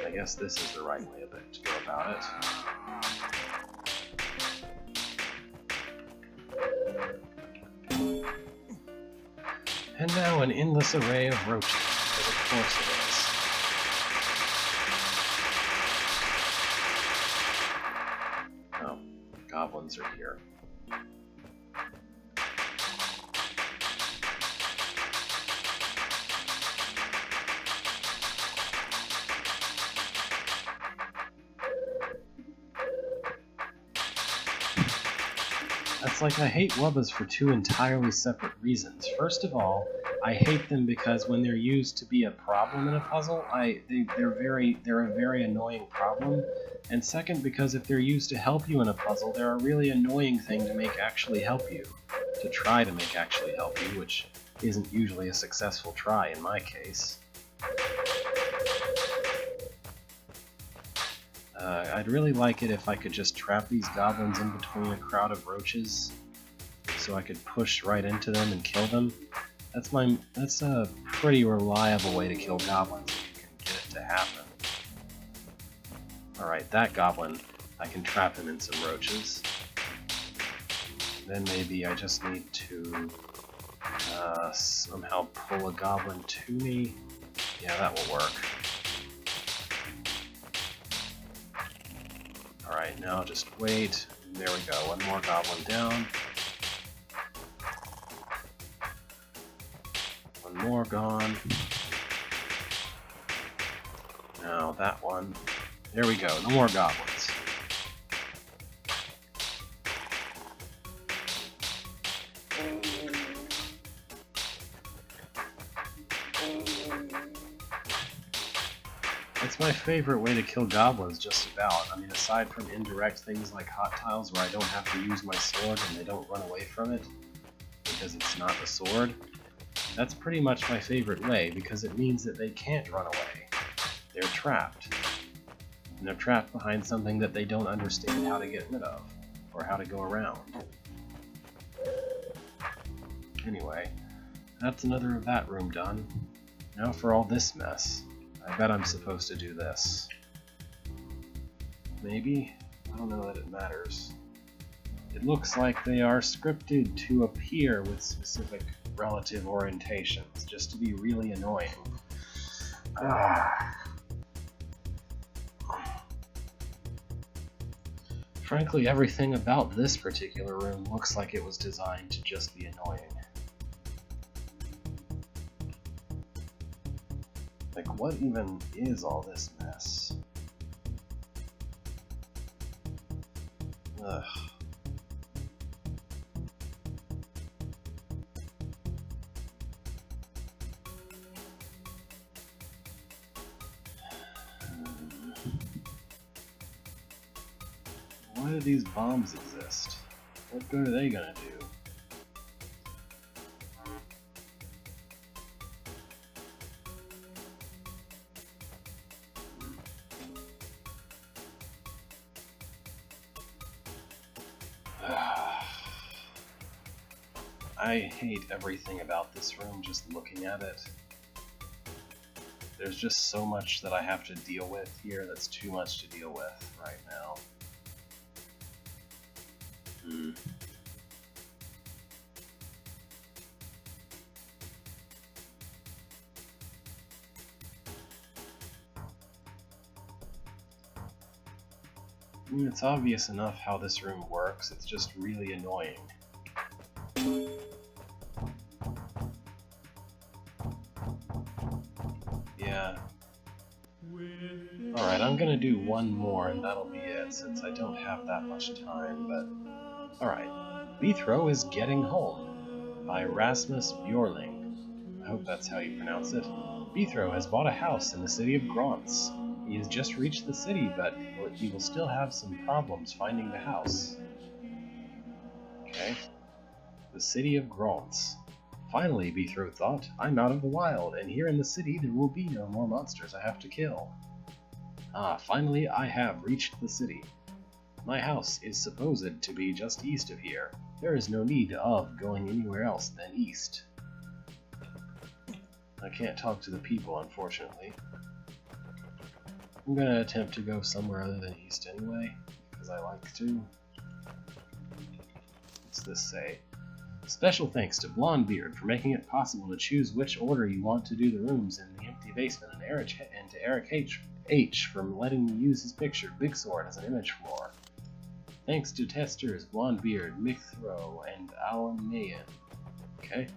I guess this is the right way to go about it. And now an endless array of roaches, but of course it is. Oh, goblins are here. It's like I hate Wubbas for 2 entirely separate reasons. First of all, I hate them because when they're used to be a problem in a puzzle, they're a very annoying problem. And second, because if they're used to help you in a puzzle, they're a really annoying thing to make actually help you. To try to make actually help you, which isn't usually a successful try in my case. I'd really like it if I could just trap these goblins in between a crowd of roaches, so I could push right into them and kill them. That's a pretty reliable way to kill goblins if you can get it to happen. Alright, that goblin, I can trap him in some roaches. Then maybe I just need to somehow pull a goblin to me. Yeah, that will work. Alright, now just wait. There we go, 1 more goblin down. 1 more gone. Now that one. There we go, no more goblins. It's my favorite way to kill goblins, just about. I mean, aside from indirect things like hot tiles where I don't have to use my sword and they don't run away from it because it's not a sword, that's pretty much my favorite way because it means that they can't run away. They're trapped. And they're trapped behind something that they don't understand how to get rid of, or how to go around. Anyway, that's another of that room done. Now for all this mess. I bet I'm supposed to do this. Maybe? I don't know that it matters. It looks like they are scripted to appear with specific relative orientations, just to be really annoying. Frankly, everything about this particular room looks like it was designed to just be annoying. Like, what even is all this mess? Ugh. Why do these bombs exist? What good are they gonna do? I hate everything about this room just looking at it. There's just so much that I have to deal with here that's too much to deal with right now. I mean, it's obvious enough how this room works, it's just really annoying. Yeah. Alright, I'm gonna do one more and that'll be it, since I don't have that much time, but... Alright. Beethro is Getting Home, by Rasmus Bjorling. I hope that's how you pronounce it. Beethro has bought a house in the city of Grants. He has just reached the city, but he will still have some problems finding the house. Okay. The city of Grants. Finally, Beethro thought, I'm out of the wild, and here in the city there will be no more monsters I have to kill. Ah, finally I have reached the city. My house is supposed to be just east of here. There is no need of going anywhere else than east. I can't talk to the people, unfortunately. I'm gonna attempt to go somewhere other than east anyway, because I like to. What's this say? Special thanks to Blondebeard for making it possible to choose which order you want to do the rooms in the empty basement, and to Eric H for letting me use his picture, Big Sword, as an image floor. Thanks to testers Blondebeard, Mithro, and Alan Mayan. Okay.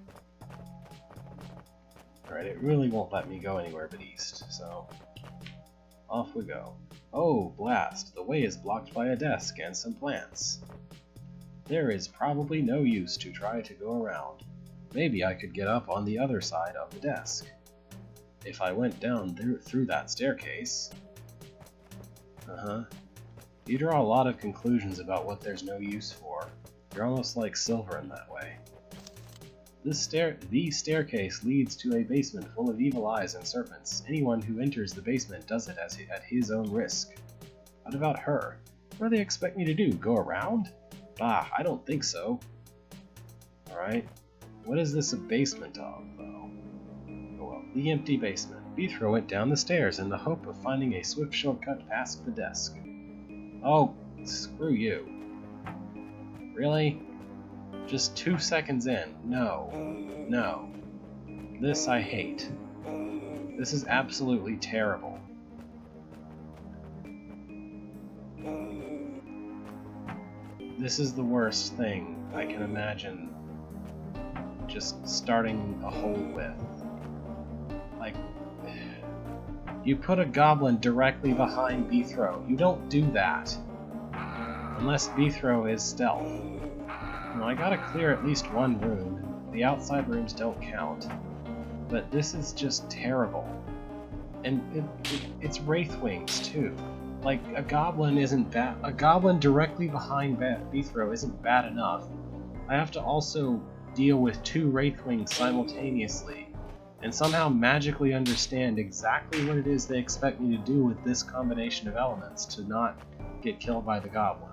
Alright, it really won't let me go anywhere but east, so off we go. Oh, blast! The way is blocked by a desk and some plants. There is probably no use to try to go around. Maybe I could get up on the other side of the desk. If I went down through that staircase... You draw a lot of conclusions about what there's no use for. You're almost like Silver in that way. The staircase leads to a basement full of evil eyes and serpents. Anyone who enters the basement does it at his own risk. What about her? What do they expect me to do? Go around? Bah, I don't think so. Alright. What is this a basement of, though? Oh well, the empty basement. Beethro went down the stairs in the hope of finding a swift shortcut past the desk. Oh, screw you. Really? Just 2 seconds in. No. No. This I hate. This is absolutely terrible. This is the worst thing I can imagine just starting a hole with. Like, you put a goblin directly behind Beethro. You don't do that. Unless Beethro is stealth. Well, I gotta clear at least one room. The outside rooms don't count. But this is just terrible. And it's Wraithwings, too. Like, a goblin isn't bad. A goblin directly behind Beethro isn't bad enough. I have to also deal with 2 Wraithwings simultaneously, and somehow magically understand exactly what it is they expect me to do with this combination of elements to not get killed by the goblin.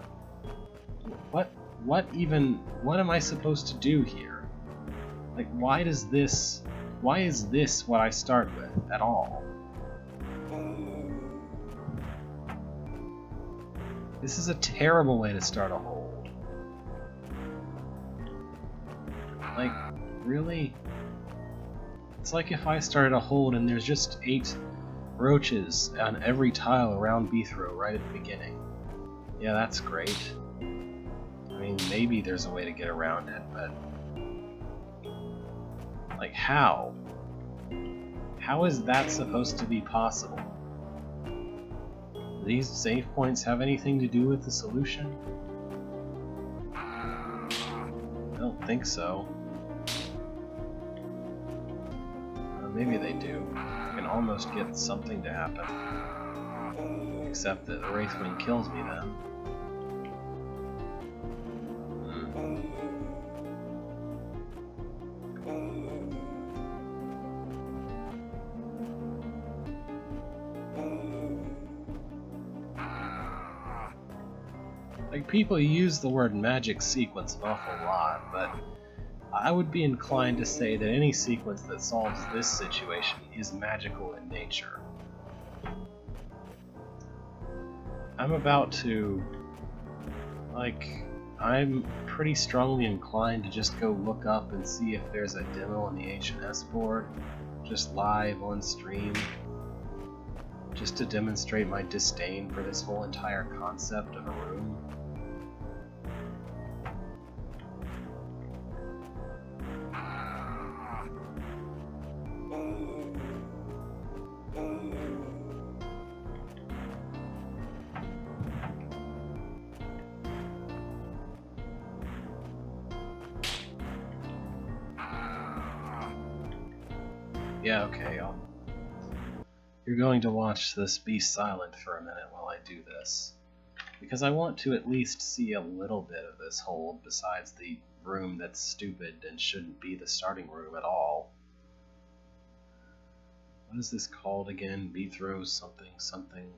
What am I supposed to do here? Like, why is this what I start with at all? This is a terrible way to start a hold. Like, really? It's like if I started a hold and there's just 8 roaches on every tile around Beethro right at the beginning. Yeah, that's great. I mean, maybe there's a way to get around it, but... like, how? How is that supposed to be possible? Do these save points have anything to do with the solution? I don't think so. Maybe they do. I can almost get something to happen. Except that the Wraithwing kills me then. Like, people use the word magic sequence an awful lot, but I would be inclined to say that any sequence that solves this situation is magical in nature. I'm about to... I'm pretty strongly inclined to just go look up and see if there's a demo on the HNS board, just live on stream, just to demonstrate my disdain for this whole entire concept of a room. Yeah, okay, you're going to watch this be silent for a minute while I do this, because I want to at least see a little bit of this hold besides the room that's stupid and shouldn't be the starting room at all. What is this called again? Beethro something something.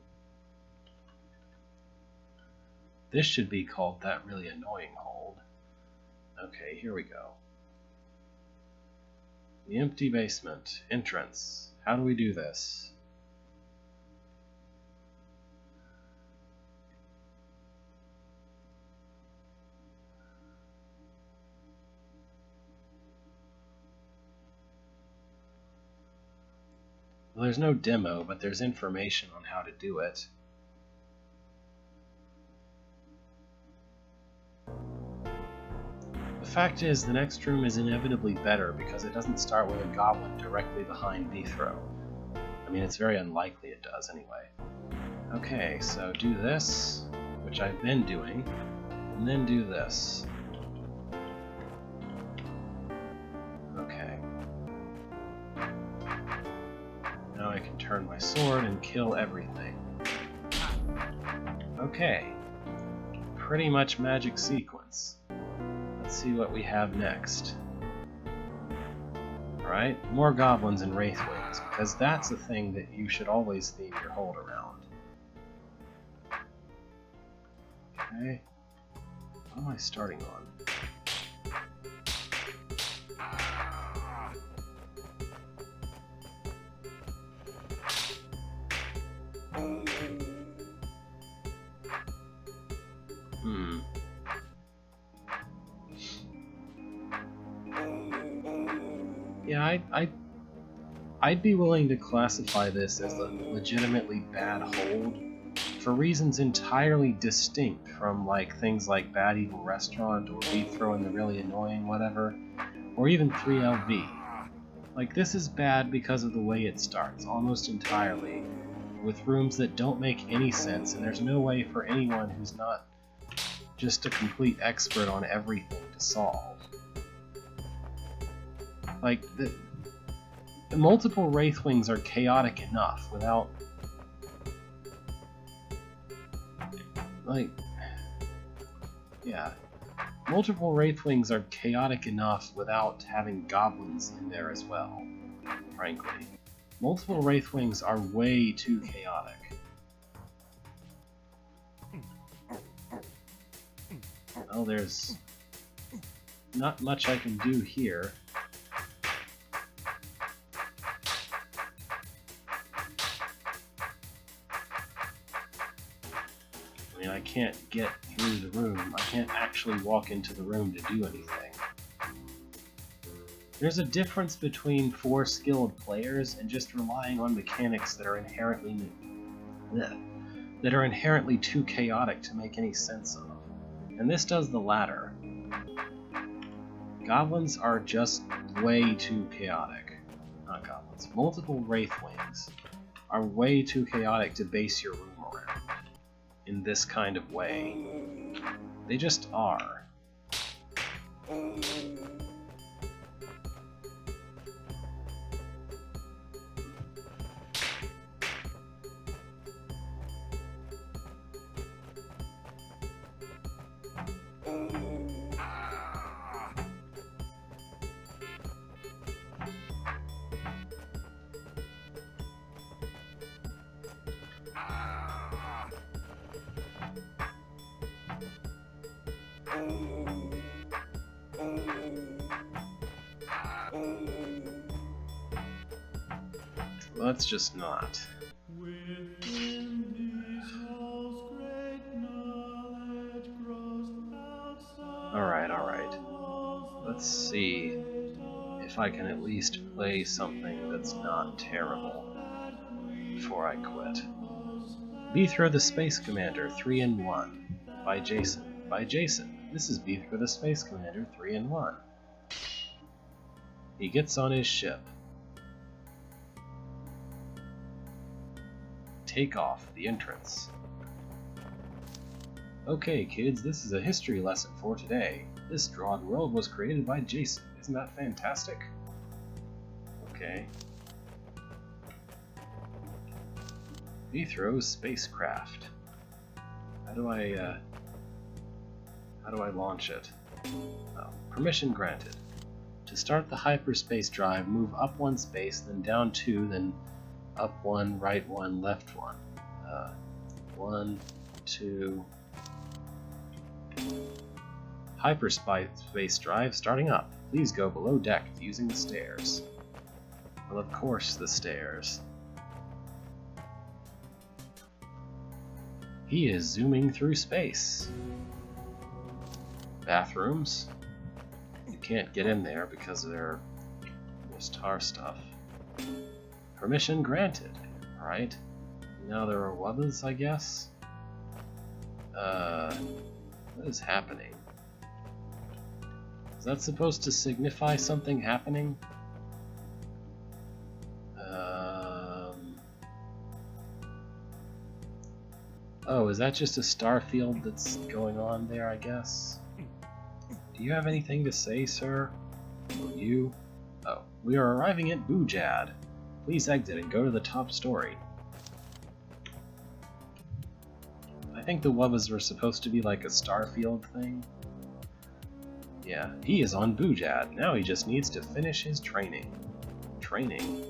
This should be called that really annoying hold. Okay, here we go. The empty basement. Entrance. How do we do this? Well, there's no demo, but there's information on how to do it. The fact is, the next room is inevitably better because it doesn't start with a goblin directly behind Beethro. I mean, it's very unlikely it does anyway. Okay, so do this, which I've been doing, and then do this. Okay. Now I can turn my sword and kill everything. Okay. Pretty much magic sequence. Let's see what we have next. Alright, more goblins and wraithwings, because that's a thing that you should always theme your hold around. Okay. What am I starting on? Yeah, I'd be willing to classify this as a legitimately bad hold for reasons entirely distinct from things like Bad Evil Restaurant or Beethro and the Really Annoying Whatever, or even 3LV. This is bad because of the way it starts, almost entirely, with rooms that don't make any sense, and there's no way for anyone who's not just a complete expert on everything to solve. The multiple wraithwings are chaotic enough without... yeah. Multiple wraithwings are chaotic enough without having goblins in there as well, frankly. Multiple wraithwings are way too chaotic. Well, there's not much I can do here. I can't get through the room. I can't actually walk into the room to do anything. There's a difference between 4 skilled players and just relying on mechanics that are inherently too chaotic to make any sense of. And this does the latter. Goblins are just way too chaotic. Not goblins. Multiple wraithwings are way too chaotic to base your room around in this kind of way. They just are. let's just not. Alright. Let's see if I can at least play something that's not terrible before I quit. Beethro the Space Commander 3-in-1 by Jason. This is Beethro the Space Commander 3-in-1. He gets on his ship. Take off, the entrance. Okay, kids, this is a history lesson for today. This drawed world was created by Jason. Isn't that fantastic? Okay. Beethro's spacecraft. How do I launch it? Oh, permission granted. To start the hyperspace drive, move up 1 space, then down 2, then up 1, right 1, left 1. 1, 2. Hyperspace drive starting up. Please go below deck using the stairs. Well, of course, the stairs. He is zooming through space. Bathrooms. You can't get in there because there's tar stuff. Permission granted. Alright. Now there are wubbas, I guess? What is happening? Is that supposed to signify something happening? Oh, is that just a star field that's going on there, I guess? Do you have anything to say, sir? Or you? Oh, we are arriving at Boojad. Please exit and go to the top story. I think the wubbas were supposed to be like a starfield thing. Yeah, he is on Boojad. Now he just needs to finish his training. Training?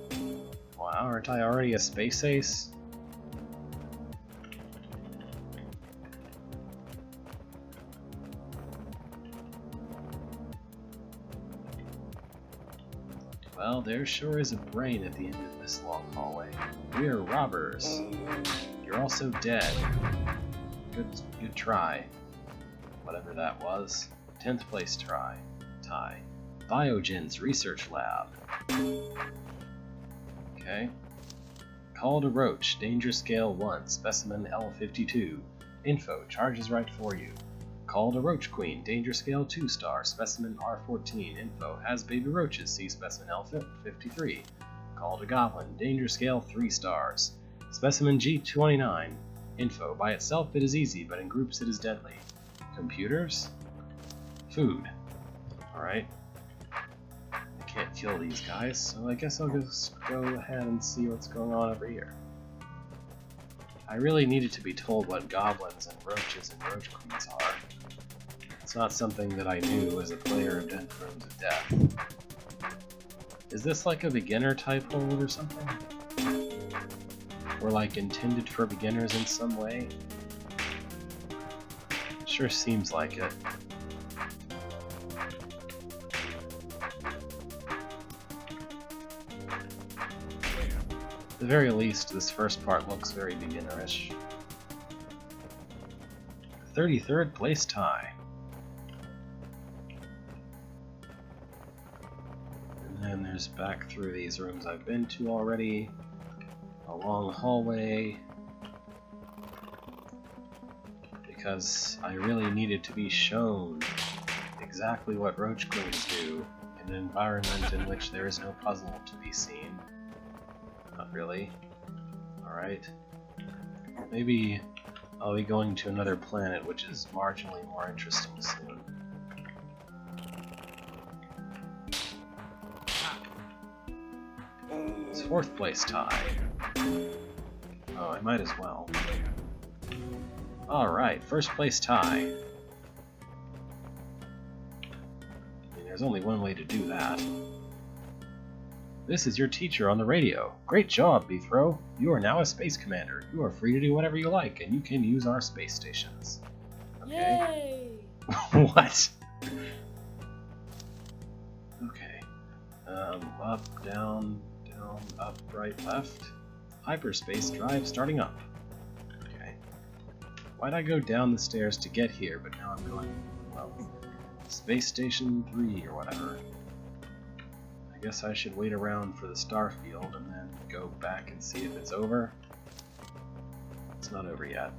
Wow, aren't I already a space ace? Well, there sure is a brain at the end of this long hallway. We're robbers. You're also dead. Good try. Whatever that was. 10th place try. Tie. Biogen's research lab. Okay. Call to Roach, danger scale 1, specimen L52. Info, charge is right for you. Call to Roach Queen, danger scale 2 star, specimen R14. Info, has baby roaches, see specimen L53. Call to Goblin, danger scale 3 stars, specimen G29. Info, by itself it is easy, but in groups it is deadly. Computers? Food. Alright. I can't kill these guys, so I guess I'll just go ahead and see what's going on over here. I really needed to be told what goblins and roaches and roach queens are. It's not something that I knew as a player of Dead Rooms of Death. Is this like a beginner type hold or something? Or like intended for beginners in some way? It sure seems like it. At the very least, this first part looks very beginnerish. 33rd place tie. And then there's back through these rooms I've been to already. A long hallway. Because I really needed to be shown exactly what roach queens do in an environment in which there is no puzzle to be seen. Not really. Alright. Maybe I'll be going to another planet which is marginally more interesting soon. It's 4th place tie. Oh, I might as well. Alright, 1st place tie. I mean, there's only one way to do that. This is your teacher on the radio. Great job, Beethro. You are now a space commander. You are free to do whatever you like, and you can use our space stations. Okay. Yay! What? Okay. Up, down, Down, up, right, left. Hyperspace drive starting up. Okay. Why'd I go down the stairs to get here, but now I'm going, well, Space Station 3 or whatever. I guess I should wait around for the star field and then go back and see if it's over. It's not over yet.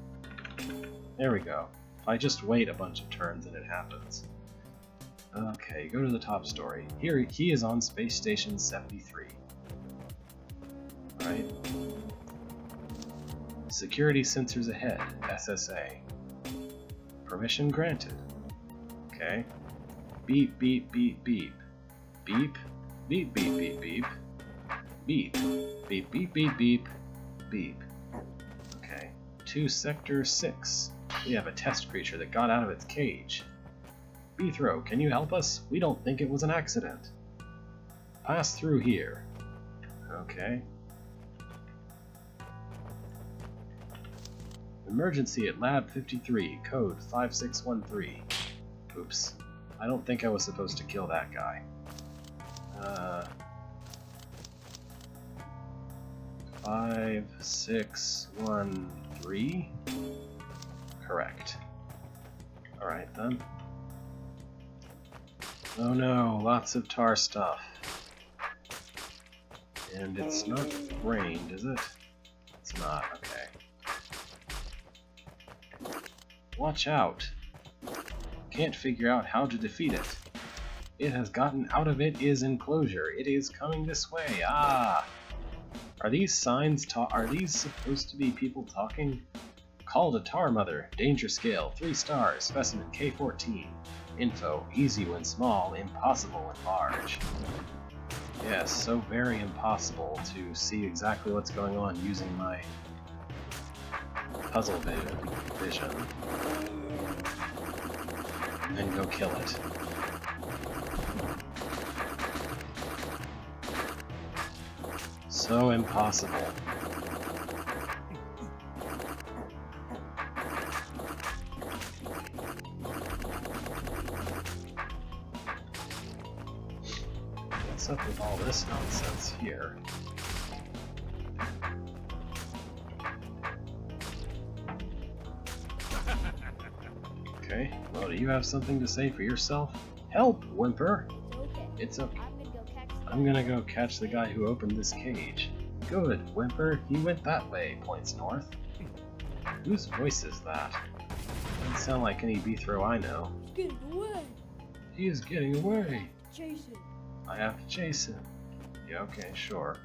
There we go. If I just wait a bunch of turns and it happens. Okay, go to the top story. Here, he is on Space Station 73. Right. Security sensors ahead, SSA. Permission granted. Okay. Beep, beep, beep, beep. Beep, beep, beep, beep, beep. Beep, beep, beep, beep, beep, beep. Okay. To Sector 6. We have a test creature that got out of its cage. Beethro, can you help us? We don't think it was an accident. Pass through here. Okay. Emergency at Lab 53, code 5613. Oops. I don't think I was supposed to kill that guy. 5613? Correct. Alright then. Oh no, lots of tar stuff. And it's not rained, is it? It's not, okay. Watch out! Can't figure out how to defeat it. It has gotten out of its enclosure. It is coming this way. Ah! Are these signs are these supposed to be people talking? Call to Tar Mother. Danger scale 3 stars. Specimen K14. Info: easy when small, impossible when large. Yes, so very impossible to see exactly what's going on using my puzzle vision. And go kill it. So impossible. What's up with all this nonsense here? Okay, well, do you have something to say for yourself? Help, Whimper! It's okay. I'm gonna go catch the guy who opened this cage. Good, Whimper, he went that way, points north. Whose voice is that? Doesn't sound like any Beethro I know. He's getting away! He is getting away! Chase him! I have to chase him. Yeah, okay, sure.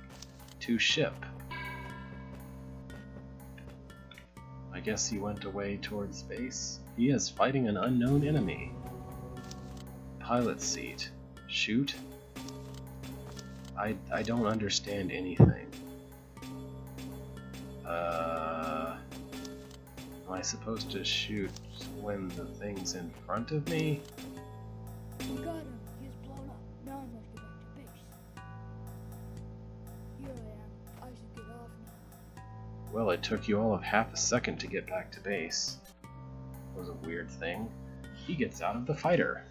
To ship. I guess he went away towards space. He is fighting an unknown enemy. Pilot seat. Shoot? I don't understand anything. Am I supposed to shoot when the thing's in front of me? We got him! He's blown up. Now I must get back to base. Here I am. I should get off now. Well, it took you all of half a second to get back to base. That was a weird thing. He gets out of the fighter.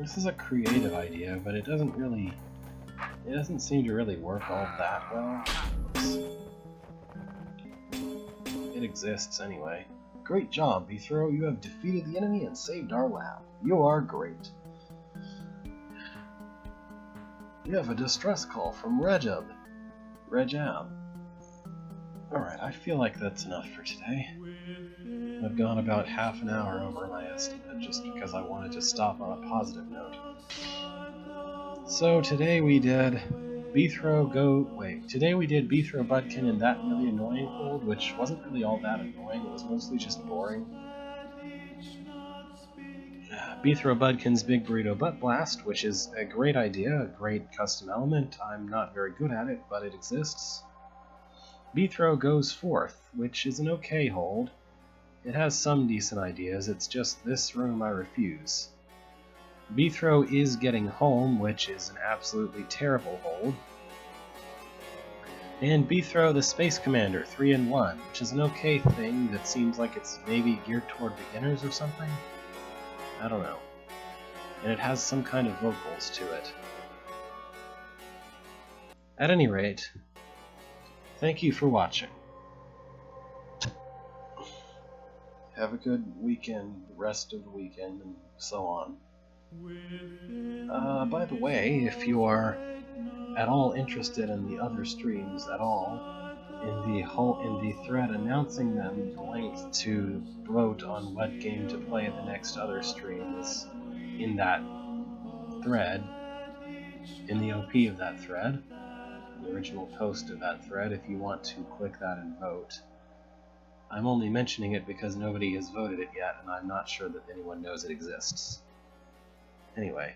This is a creative idea, but it doesn't seem to really work all that well. It exists anyway. Great job, Beethro. You have defeated the enemy and saved our lab. You are great. We have a distress call from Rejab. Alright, I feel like that's enough for today. I've gone about half an hour over my estimate just because I wanted to stop on a positive note. So today we did Beethro Budkin in That Really Annoying Hold, which wasn't really all that annoying, it was mostly just boring. Beethro Budkin's Big Burrito Butt Blast, which is a great idea, a great custom element. I'm not very good at it, but it exists. Beethro Goes Forth, which is an okay hold. It has some decent ideas, it's just this room I refuse. Beethro Is Getting Home, which is an absolutely terrible hold. And Beethro the Space Commander 3-in-1, which is an okay thing that seems like it's maybe geared toward beginners or something. I don't know. and it has some kind of vocals to it. At any rate, thank you for watching. Have a good weekend, rest of the weekend, and so on. By the way, if you are at all interested in the other streams at all, in the thread announcing them, the link to vote on what game to play at the next other stream is in that thread, in the OP of that thread, the original post of that thread, if you want to click that and vote. I'm only mentioning it because nobody has voted it yet, and I'm not sure that anyone knows it exists. Anyway.